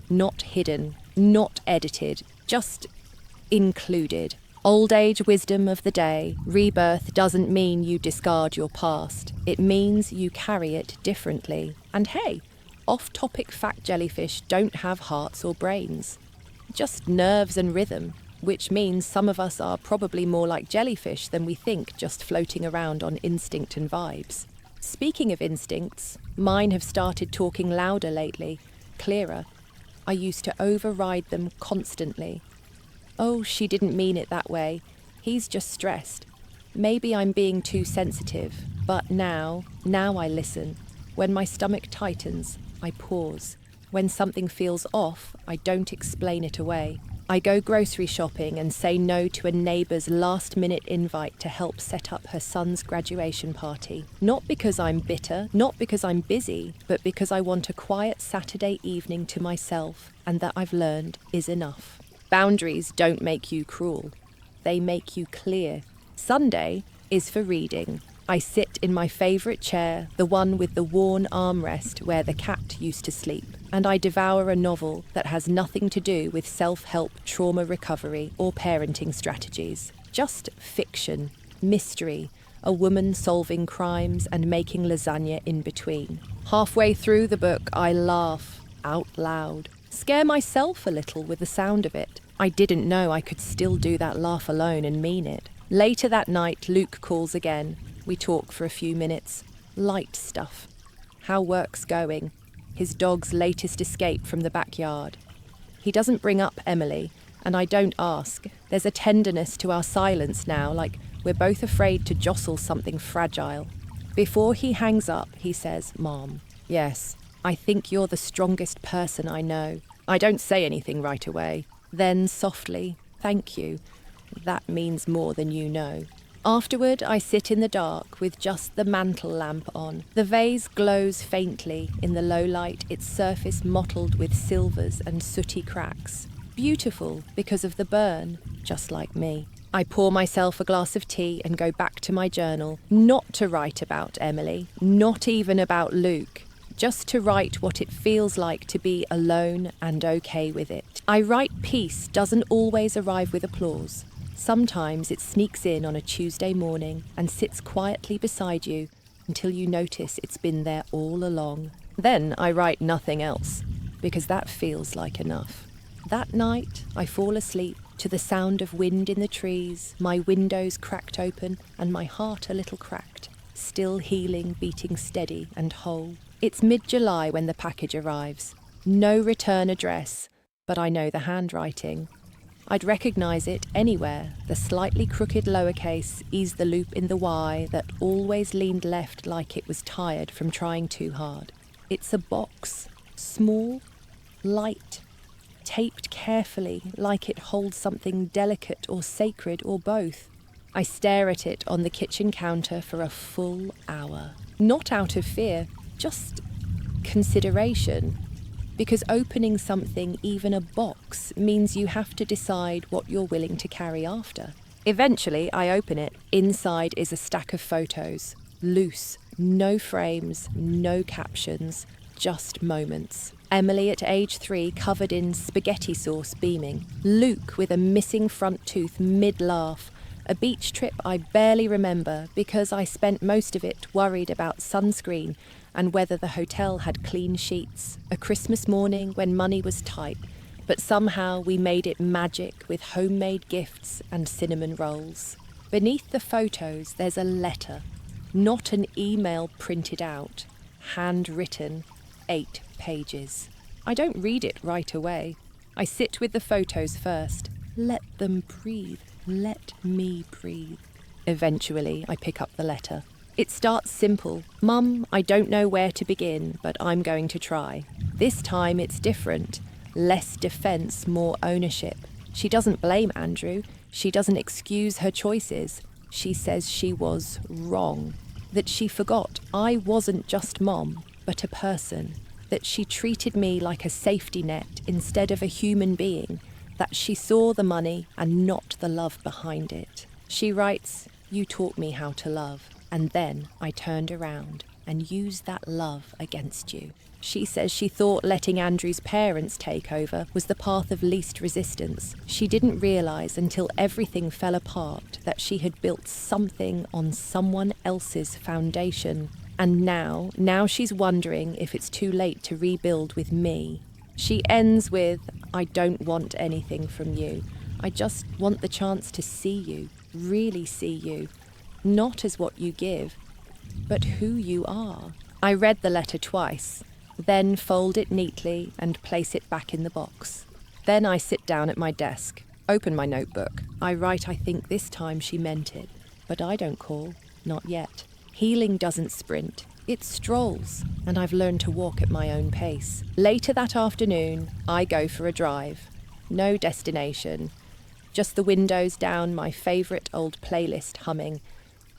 Not hidden, not edited, just included. Old age wisdom of the day, rebirth doesn't mean you discard your past. It means you carry it differently. And hey, off-topic fact, jellyfish don't have hearts or brains. Just nerves and rhythm, which means some of us are probably more like jellyfish than we think, just floating around on instinct and vibes. Speaking of instincts, mine have started talking louder lately, clearer. I used to override them constantly. Oh, she didn't mean it that way. He's just stressed. Maybe I'm being too sensitive. But now I listen. When my stomach tightens, I pause. When something feels off, I don't explain it away. I go grocery shopping and say no to a neighbour's last-minute invite to help set up her son's graduation party. Not because I'm bitter, not because I'm busy, but because I want a quiet Saturday evening to myself, and that I've learned is enough. Boundaries don't make you cruel. They make you clear. Sunday is for reading. I sit in my favourite chair, the one with the worn armrest where the cat used to sleep, and I devour a novel that has nothing to do with self-help, trauma recovery, or parenting strategies. Just fiction, mystery, a woman solving crimes and making lasagna in between. Halfway through the book, I laugh out loud, scare myself a little with the sound of it. I didn't know I could still do that laugh alone and mean it. Later that night, Luke calls again. We talk for a few minutes. Light stuff. How work's going. His dog's latest escape from the backyard. He doesn't bring up Emily, and I don't ask. There's a tenderness to our silence now, like we're both afraid to jostle something fragile. Before he hangs up, he says, "Mom, yes, I think you're the strongest person I know." I don't say anything right away. Then softly, "Thank you. That means more than you know." Afterward, I sit in the dark with just the mantel lamp on. The vase glows faintly in the low light, its surface mottled with silvers and sooty cracks. Beautiful because of the burn, just like me. I pour myself a glass of tea and go back to my journal, not to write about Emily, not even about Luke, just to write what it feels like to be alone and okay with it. I write peace doesn't always arrive with applause. Sometimes it sneaks in on a Tuesday morning and sits quietly beside you until you notice it's been there all along. Then I write nothing else, because that feels like enough. That night, I fall asleep to the sound of wind in the trees, my windows cracked open and my heart a little cracked, still healing, beating steady and whole. It's mid-July when the package arrives. No return address, but I know the handwriting. I'd recognise it anywhere, the slightly crooked lowercase ease the loop in the Y that always leaned left like it was tired from trying too hard. It's a box, small, light, taped carefully like it holds something delicate or sacred or both. I stare at it on the kitchen counter for a full hour. Not out of fear, just consideration. Because opening something, even a box, means you have to decide what you're willing to carry after. Eventually, I open it. Inside is a stack of photos. Loose, no frames, no captions, just moments. Emily at age 3 covered in spaghetti sauce beaming. Luke with a missing front tooth mid-laugh. A beach trip I barely remember because I spent most of it worried about sunscreen and whether the hotel had clean sheets. A Christmas morning when money was tight, but somehow we made it magic with homemade gifts and cinnamon rolls. Beneath the photos there's a letter, not an email printed out, handwritten, 8 pages. I don't read it right away. I sit with the photos first. Let them breathe. Let me breathe. Eventually, I pick up the letter. It starts simple. Mum, I don't know where to begin, but I'm going to try. This time it's different. Less defense, more ownership. She doesn't blame Andrew. She doesn't excuse her choices. She says she was wrong. That she forgot I wasn't just Mom, but a person. That she treated me like a safety net instead of a human being. That she saw the money and not the love behind it. She writes, "You taught me how to love, and then I turned around and used that love against you." She says she thought letting Andrew's parents take over was the path of least resistance. She didn't realise until everything fell apart that she had built something on someone else's foundation. And now she's wondering if it's too late to rebuild with me. She ends with, "I don't want anything from you. I just want the chance to see you, really see you, not as what you give, but who you are." I read the letter twice, then fold it neatly and place it back in the box. Then I sit down at my desk, open my notebook. I write, "I think this time she meant it, but I don't call, not yet." Healing doesn't sprint. It strolls, and I've learned to walk at my own pace. Later that afternoon, I go for a drive. No destination. Just the windows down, my favourite old playlist humming.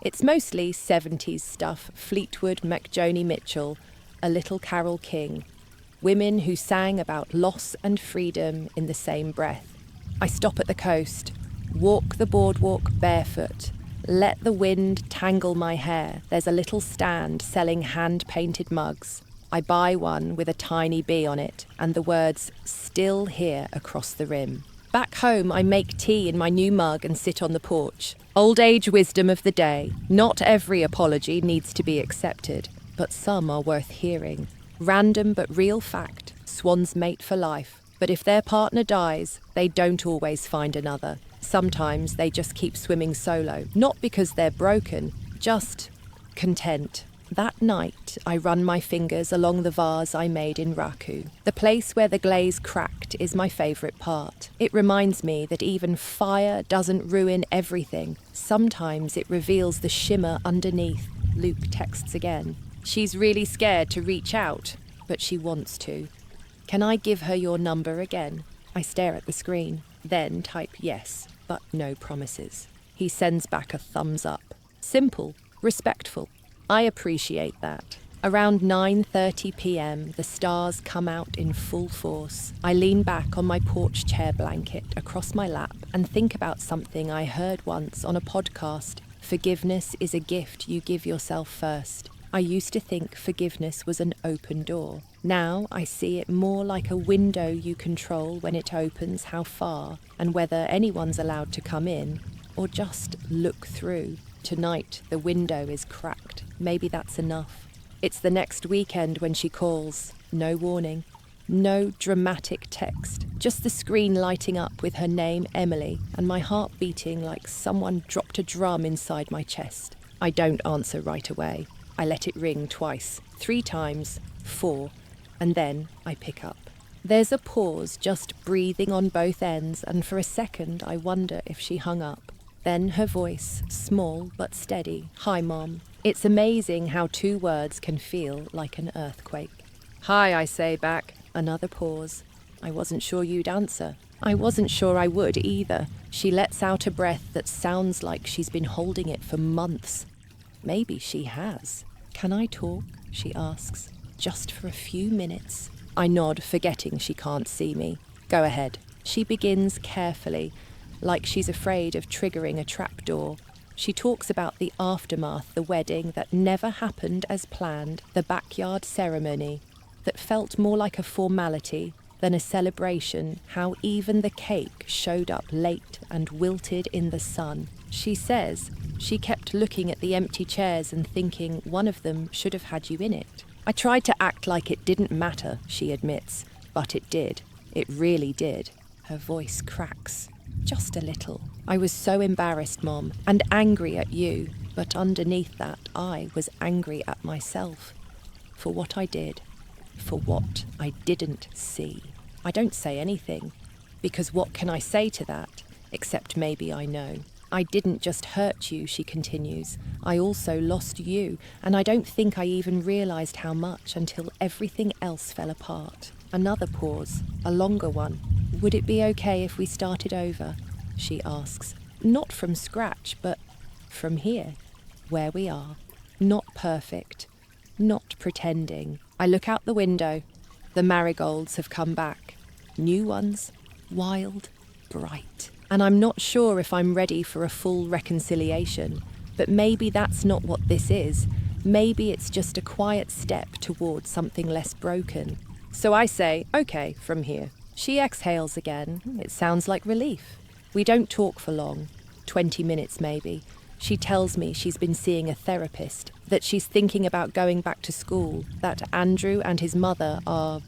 It's mostly 70s stuff, Fleetwood, Mac-Joni Mitchell, A Little Carole King. Women who sang about loss and freedom in the same breath. I stop at the coast, walk the boardwalk barefoot. Let the wind tangle my hair. There's a little stand selling hand-painted mugs. I buy one with a tiny bee on it and the words "Still Here" across the rim. Back home, I make tea in my new mug and sit on the porch. Old age wisdom of the day. Not every apology needs to be accepted, but some are worth hearing. Random but real fact. Swans mate for life. But if their partner dies, they don't always find another. Sometimes they just keep swimming solo, not because they're broken, just content. That night, I run my fingers along the vase I made in Raku. The place where the glaze cracked is my favourite part. It reminds me that even fire doesn't ruin everything. Sometimes it reveals the shimmer underneath. Luke texts again. She's really scared to reach out, but she wants to. Can I give her your number again? I stare at the screen, then type yes, but no promises. He sends back a thumbs up. Simple, respectful. I appreciate that. Around 9:30 p.m, the stars come out in full force. I lean back on my porch chair blanket across my lap and think about something I heard once on a podcast. Forgiveness is a gift you give yourself first. I used to think forgiveness was an open door. Now I see it more like a window you control when it opens how far and whether anyone's allowed to come in or just look through. Tonight the window is cracked. Maybe that's enough. It's the next weekend when she calls. No warning. No dramatic text. Just the screen lighting up with her name Emily and my heart beating like someone dropped a drum inside my chest. I don't answer right away. I let it ring twice, 3 times, 4, and then I pick up. There's a pause, just breathing on both ends, and for a second I wonder if she hung up. Then her voice, small but steady. "Hi, Mom." It's amazing how 2 words can feel like an earthquake. "Hi," I say back. Another pause. I wasn't sure you'd answer. I wasn't sure I would either. She lets out a breath that sounds like she's been holding it for months. Maybe she has. Can I talk? She asks. Just for a few minutes. I nod, forgetting she can't see me. Go ahead. She begins carefully, like she's afraid of triggering a trapdoor. She talks about the aftermath, the wedding that never happened as planned, the backyard ceremony that felt more like a formality than a celebration, how even the cake showed up late and wilted in the sun. She says she kept looking at the empty chairs and thinking one of them should have had you in it. I tried to act like it didn't matter, she admits, but it did. It really did. Her voice cracks. Just a little. I was so embarrassed, Mom, and angry at you, but underneath that, I was angry at myself. For what I did. For what I didn't see. I don't say anything, because what can I say to that, except maybe I know. I didn't just hurt you, she continues. I also lost you, and I don't think I even realised how much until everything else fell apart. Another pause, a longer one. Would it be okay if we started over? She asks. Not from scratch, but from here, where we are. Not perfect, not pretending. I look out the window. The marigolds have come back. New ones, wild, bright. And I'm not sure if I'm ready for a full reconciliation, but maybe that's not what this is. Maybe it's just a quiet step towards something less broken. So I say, okay, from here. She exhales again. It sounds like relief. We don't talk for long, 20 minutes maybe. She tells me she's been seeing a therapist, that she's thinking about going back to school, that Andrew and his mother are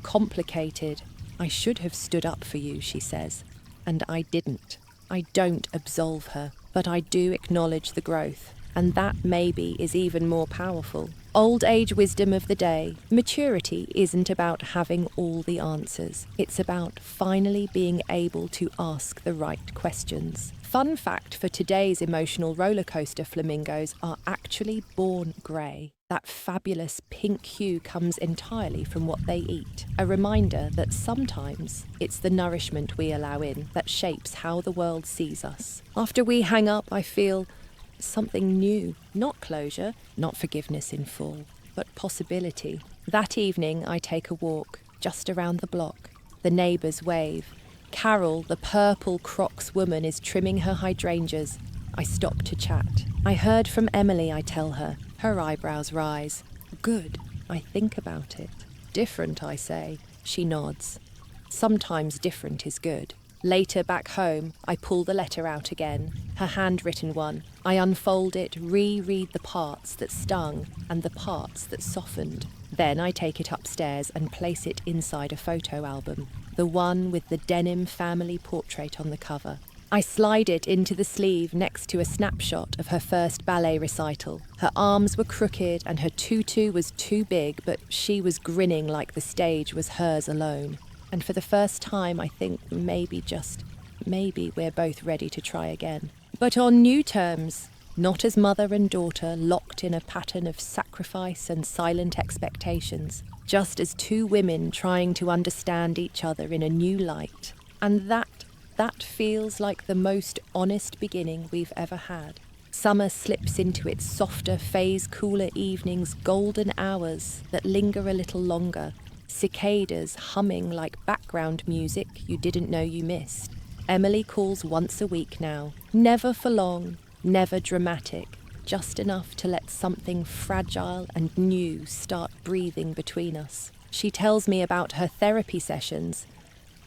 complicated. I should have stood up for you, she says, and I didn't. I don't absolve her, but I do acknowledge the growth, and that maybe is even more powerful. Old age wisdom of the day. Maturity isn't about having all the answers. It's about finally being able to ask the right questions. Fun fact for today's emotional roller coaster, flamingos are actually born grey. That fabulous pink hue comes entirely from what they eat. A reminder that sometimes it's the nourishment we allow in that shapes how the world sees us. After we hang up, I feel something new. Not closure, not forgiveness in full, but possibility. That evening, I take a walk, just around the block. The neighbours wave. Carol, the purple Crocs woman, is trimming her hydrangeas. I stop to chat. I heard from Emily, I tell her. Her eyebrows rise. Good. I think about it. Different, I say. She nods. Sometimes different is good. Later, back home, I pull the letter out again, her handwritten one. I unfold it, reread the parts that stung and the parts that softened. Then I take it upstairs and place it inside a photo album, the one with the denim family portrait on the cover. I slide it into the sleeve next to a snapshot of her first ballet recital. Her arms were crooked and her tutu was too big, but she was grinning like the stage was hers alone. And for the first time, I think maybe we're both ready to try again. But on new terms, not as mother and daughter locked in a pattern of sacrifice and silent expectations, just as two women trying to understand each other in a new light. And that feels like the most honest beginning we've ever had. Summer slips into its softer, phase-cooler evenings, golden hours that linger a little longer. Cicadas humming like background music you didn't know you missed. Emily calls once a week now. Never for long, never dramatic, just enough to let something fragile and new start breathing between us. She tells me about her therapy sessions,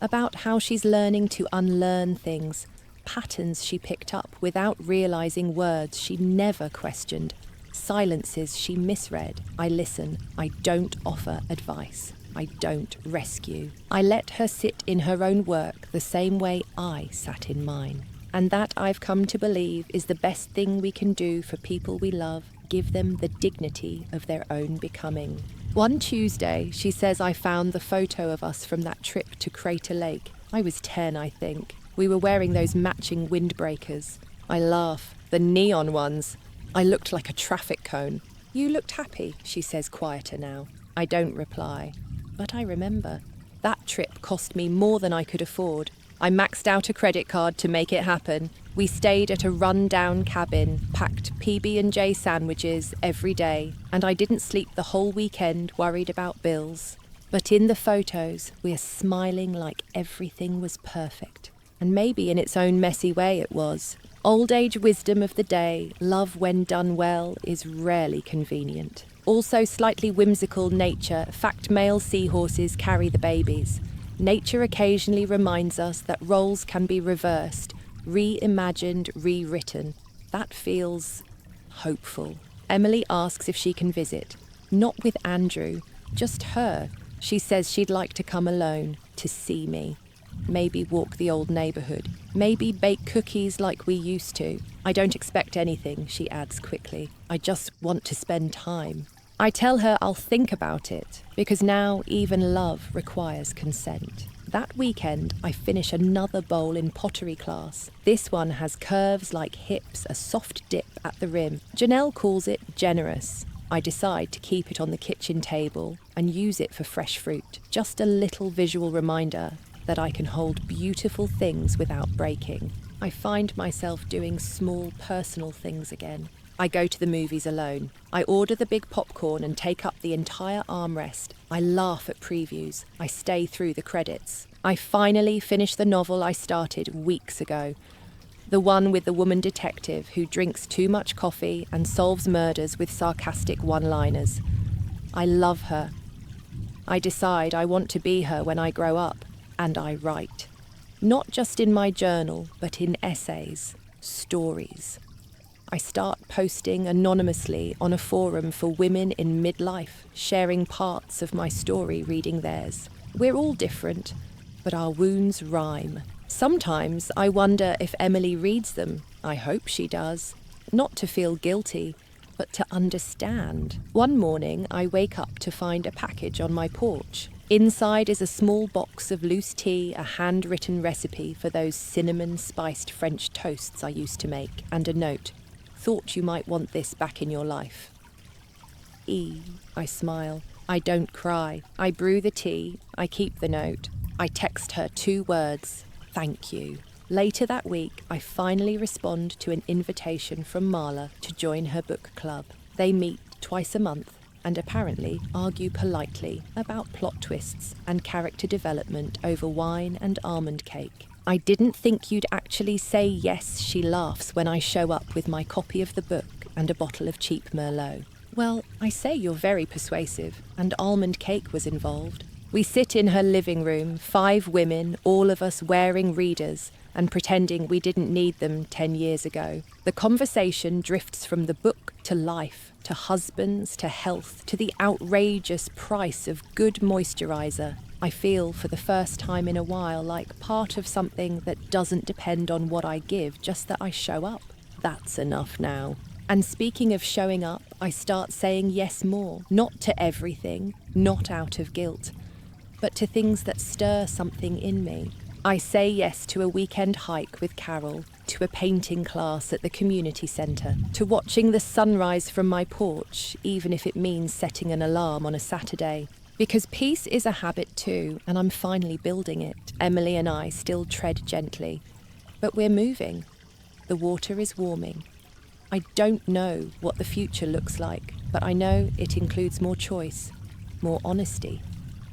about how she's learning to unlearn things, patterns she picked up without realizing words she never questioned, silences she misread. I listen. I don't offer advice. I don't rescue. I let her sit in her own work the same way I sat in mine. And that, I've come to believe, is the best thing we can do for people we love, give them the dignity of their own becoming. One Tuesday, she says I found the photo of us from that trip to Crater Lake. I was 10, I think. We were wearing those matching windbreakers. I laugh. The neon ones. I looked like a traffic cone. You looked happy, she says, quieter now. I don't reply. But I remember. That trip cost me more than I could afford. I maxed out a credit card to make it happen. We stayed at a run-down cabin, packed PB&J sandwiches every day, and I didn't sleep the whole weekend worried about bills. But in the photos, we're smiling like everything was perfect. And maybe in its own messy way it was. Old age wisdom of the day, love when done well, is rarely convenient. Also slightly whimsical nature, fact male seahorses carry the babies. Nature occasionally reminds us that roles can be reversed, reimagined, rewritten. That feels hopeful. Emily asks if she can visit. Not with Andrew, just her. She says she'd like to come alone, to see me. Maybe walk the old neighbourhood. Maybe bake cookies like we used to. I don't expect anything, she adds quickly. I just want to spend time. I tell her I'll think about it, because now even love requires consent. That weekend, I finish another bowl in pottery class. This one has curves like hips, a soft dip at the rim. Janelle calls it generous. I decide to keep it on the kitchen table and use it for fresh fruit. Just a little visual reminder that I can hold beautiful things without breaking. I find myself doing small personal things again. I go to the movies alone. I order the big popcorn and take up the entire armrest. I laugh at previews. I stay through the credits. I finally finish the novel I started weeks ago. The one with the woman detective who drinks too much coffee and solves murders with sarcastic one-liners. I love her. I decide I want to be her when I grow up, and I write. Not just in my journal, but in essays, stories. I start posting anonymously on a forum for women in midlife, sharing parts of my story, reading theirs. We're all different, but our wounds rhyme. Sometimes I wonder if Emily reads them. I hope she does. Not to feel guilty, but to understand. One morning, I wake up to find a package on my porch. Inside is a small box of loose tea, a handwritten recipe for those cinnamon-spiced French toasts I used to make, and a note. Thought you might want this back in your life. I smile. I don't cry. I brew the tea. I keep the note. I text her 2 words. Thank you. Later that week, I finally respond to an invitation from Marla to join her book club. They meet twice a month and apparently argue politely about plot twists and character development over wine and almond cake. I didn't think you'd actually say yes, she laughs when I show up with my copy of the book and a bottle of cheap Merlot. Well, I say you're very persuasive, and almond cake was involved. We sit in her living room, 5 women, all of us wearing readers, and pretending we didn't need them 10 years ago. The conversation drifts from the book to life, to husbands, to health, to the outrageous price of good moisturiser. I feel for the first time in a while like part of something that doesn't depend on what I give, just that I show up. That's enough now. And speaking of showing up, I start saying yes more, not to everything, not out of guilt, but to things that stir something in me. I say yes to a weekend hike with Carol, to a painting class at the community centre, to watching the sunrise from my porch, even if it means setting an alarm on a Saturday. Because peace is a habit too, and I'm finally building it. Emily and I still tread gently, but we're moving. The water is warming. I don't know what the future looks like, but I know it includes more choice, more honesty,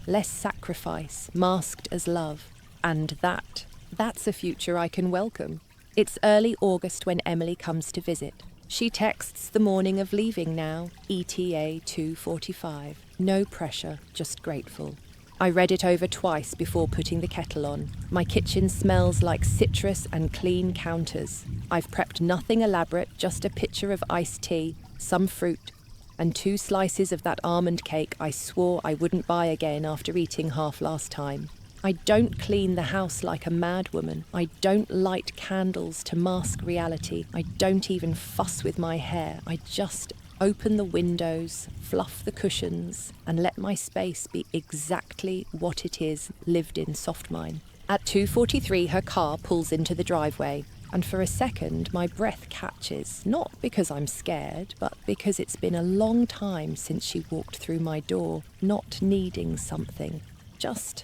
less sacrifice, masked as love. And that's a future I can welcome. It's early August when Emily comes to visit. She texts the morning of leaving now, ETA 2:45. No pressure, just grateful. I read it over twice before putting the kettle on. My kitchen smells like citrus and clean counters. I've prepped nothing elaborate, just a pitcher of iced tea, some fruit, and 2 slices of that almond cake I swore I wouldn't buy again after eating half last time. I don't clean the house like a madwoman. I don't light candles to mask reality. I don't even fuss with my hair. I just open the windows, fluff the cushions, and let my space be exactly what it is, lived in soft mine. At 2:43, her car pulls into the driveway, and for a second my breath catches, not because I'm scared, but because it's been a long time since she walked through my door, not needing something, just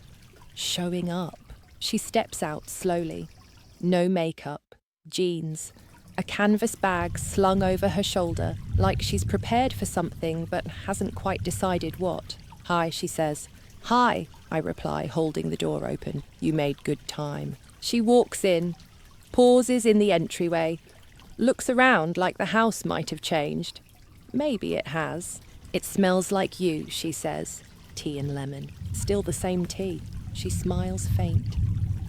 showing up. She steps out slowly. No makeup, jeans, a canvas bag slung over her shoulder, like she's prepared for something but hasn't quite decided what. "Hi," she says. "Hi," I reply, holding the door open. "You made good time." She walks in, pauses in the entryway, looks around like the house might have changed. Maybe it has. "It smells like you," she says. Tea and lemon. Still the same tea. She smiles faint.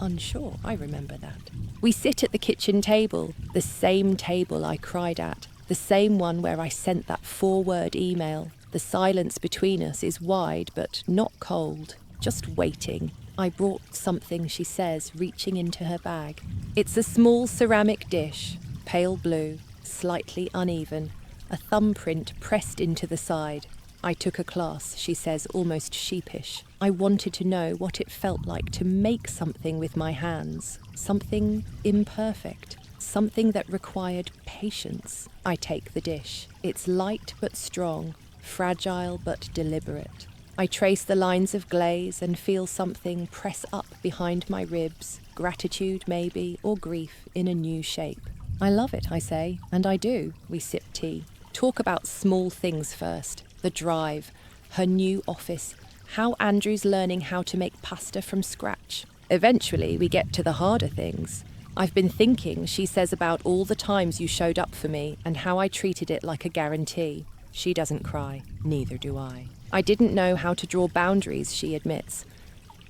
Unsure, I remember that. We sit at the kitchen table, the same table I cried at, the same one where I sent that 4-word email. The silence between us is wide but not cold, just waiting. "I brought something," she says, reaching into her bag. It's a small ceramic dish, pale blue, slightly uneven, a thumbprint pressed into the side. "I took a class," she says, almost sheepish. "I wanted to know what it felt like to make something with my hands, something imperfect, something that required patience." I take the dish. It's light but strong, fragile but deliberate. I trace the lines of glaze and feel something press up behind my ribs, gratitude maybe, or grief in a new shape. "I love it," I say, and I do. We sip tea. Talk about small things first. The drive, her new office, how Andrew's learning how to make pasta from scratch. Eventually, we get to the harder things. "I've been thinking," she says, "about all the times you showed up for me and how I treated it like a guarantee." She doesn't cry. Neither do I. "I didn't know how to draw boundaries," she admits.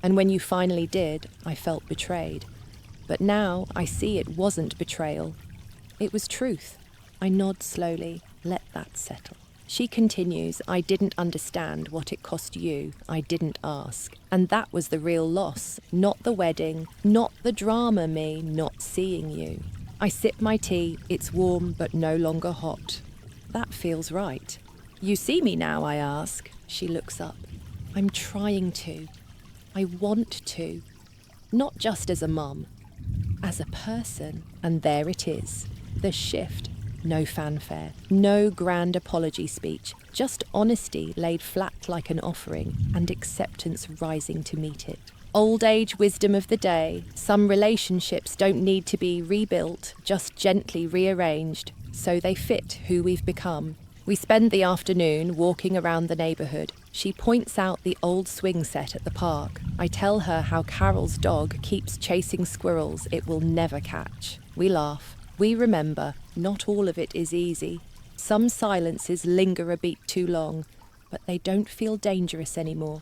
"And when you finally did, I felt betrayed. But now I see it wasn't betrayal. It was truth." I nod slowly. Let that settle. She continues, "I didn't understand what it cost you. I didn't ask. And that was the real loss, not the wedding, not the drama me not seeing you." I sip my tea. It's warm but no longer hot. That feels right. "You see me now?" I ask. She looks up. "I'm trying to. I want to. Not just as a mum, as a person." And there it is. The shift. No fanfare, no grand apology speech, just honesty laid flat like an offering and acceptance rising to meet it. Old age wisdom of the day, some relationships don't need to be rebuilt, just gently rearranged, so they fit who we've become. We spend the afternoon walking around the neighbourhood. She points out the old swing set at the park. I tell her how Carol's dog keeps chasing squirrels it will never catch. We laugh. We remember, not all of it is easy. Some silences linger a beat too long, but they don't feel dangerous anymore.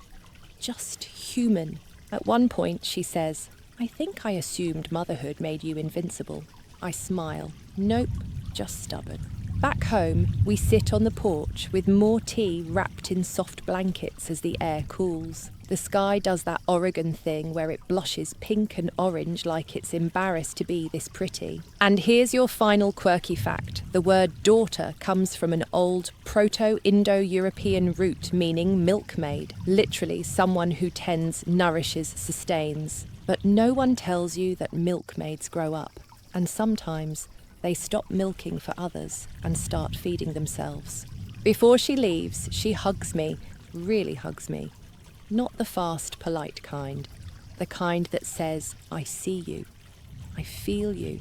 Just human. At one point, she says, "I think I assumed motherhood made you invincible." I smile. Nope, just stubborn. Back home, we sit on the porch with more tea wrapped in soft blankets as the air cools. The sky does that Oregon thing where it blushes pink and orange like it's embarrassed to be this pretty. And here's your final quirky fact. The word daughter comes from an old Proto-Indo-European root meaning milkmaid, literally someone who tends, nourishes, sustains. But no one tells you that milkmaids grow up, and sometimes they stop milking for others and start feeding themselves. Before she leaves, she hugs me, really hugs me. Not the fast, polite kind. The kind that says, "I see you. I feel you.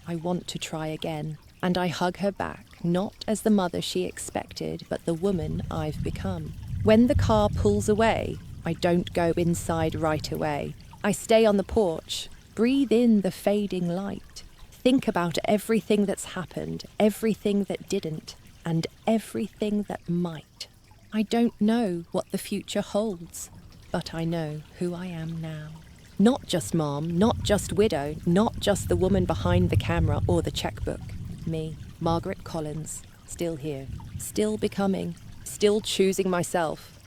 I want to try again." And I hug her back, not as the mother she expected, but the woman I've become. When the car pulls away, I don't go inside right away. I stay on the porch, breathe in the fading light. Think about everything that's happened, everything that didn't, and everything that might. I don't know what the future holds, but I know who I am now. Not just mom, not just widow, not just the woman behind the camera or the checkbook. Me, Margaret Collins, still here, still becoming, still choosing myself,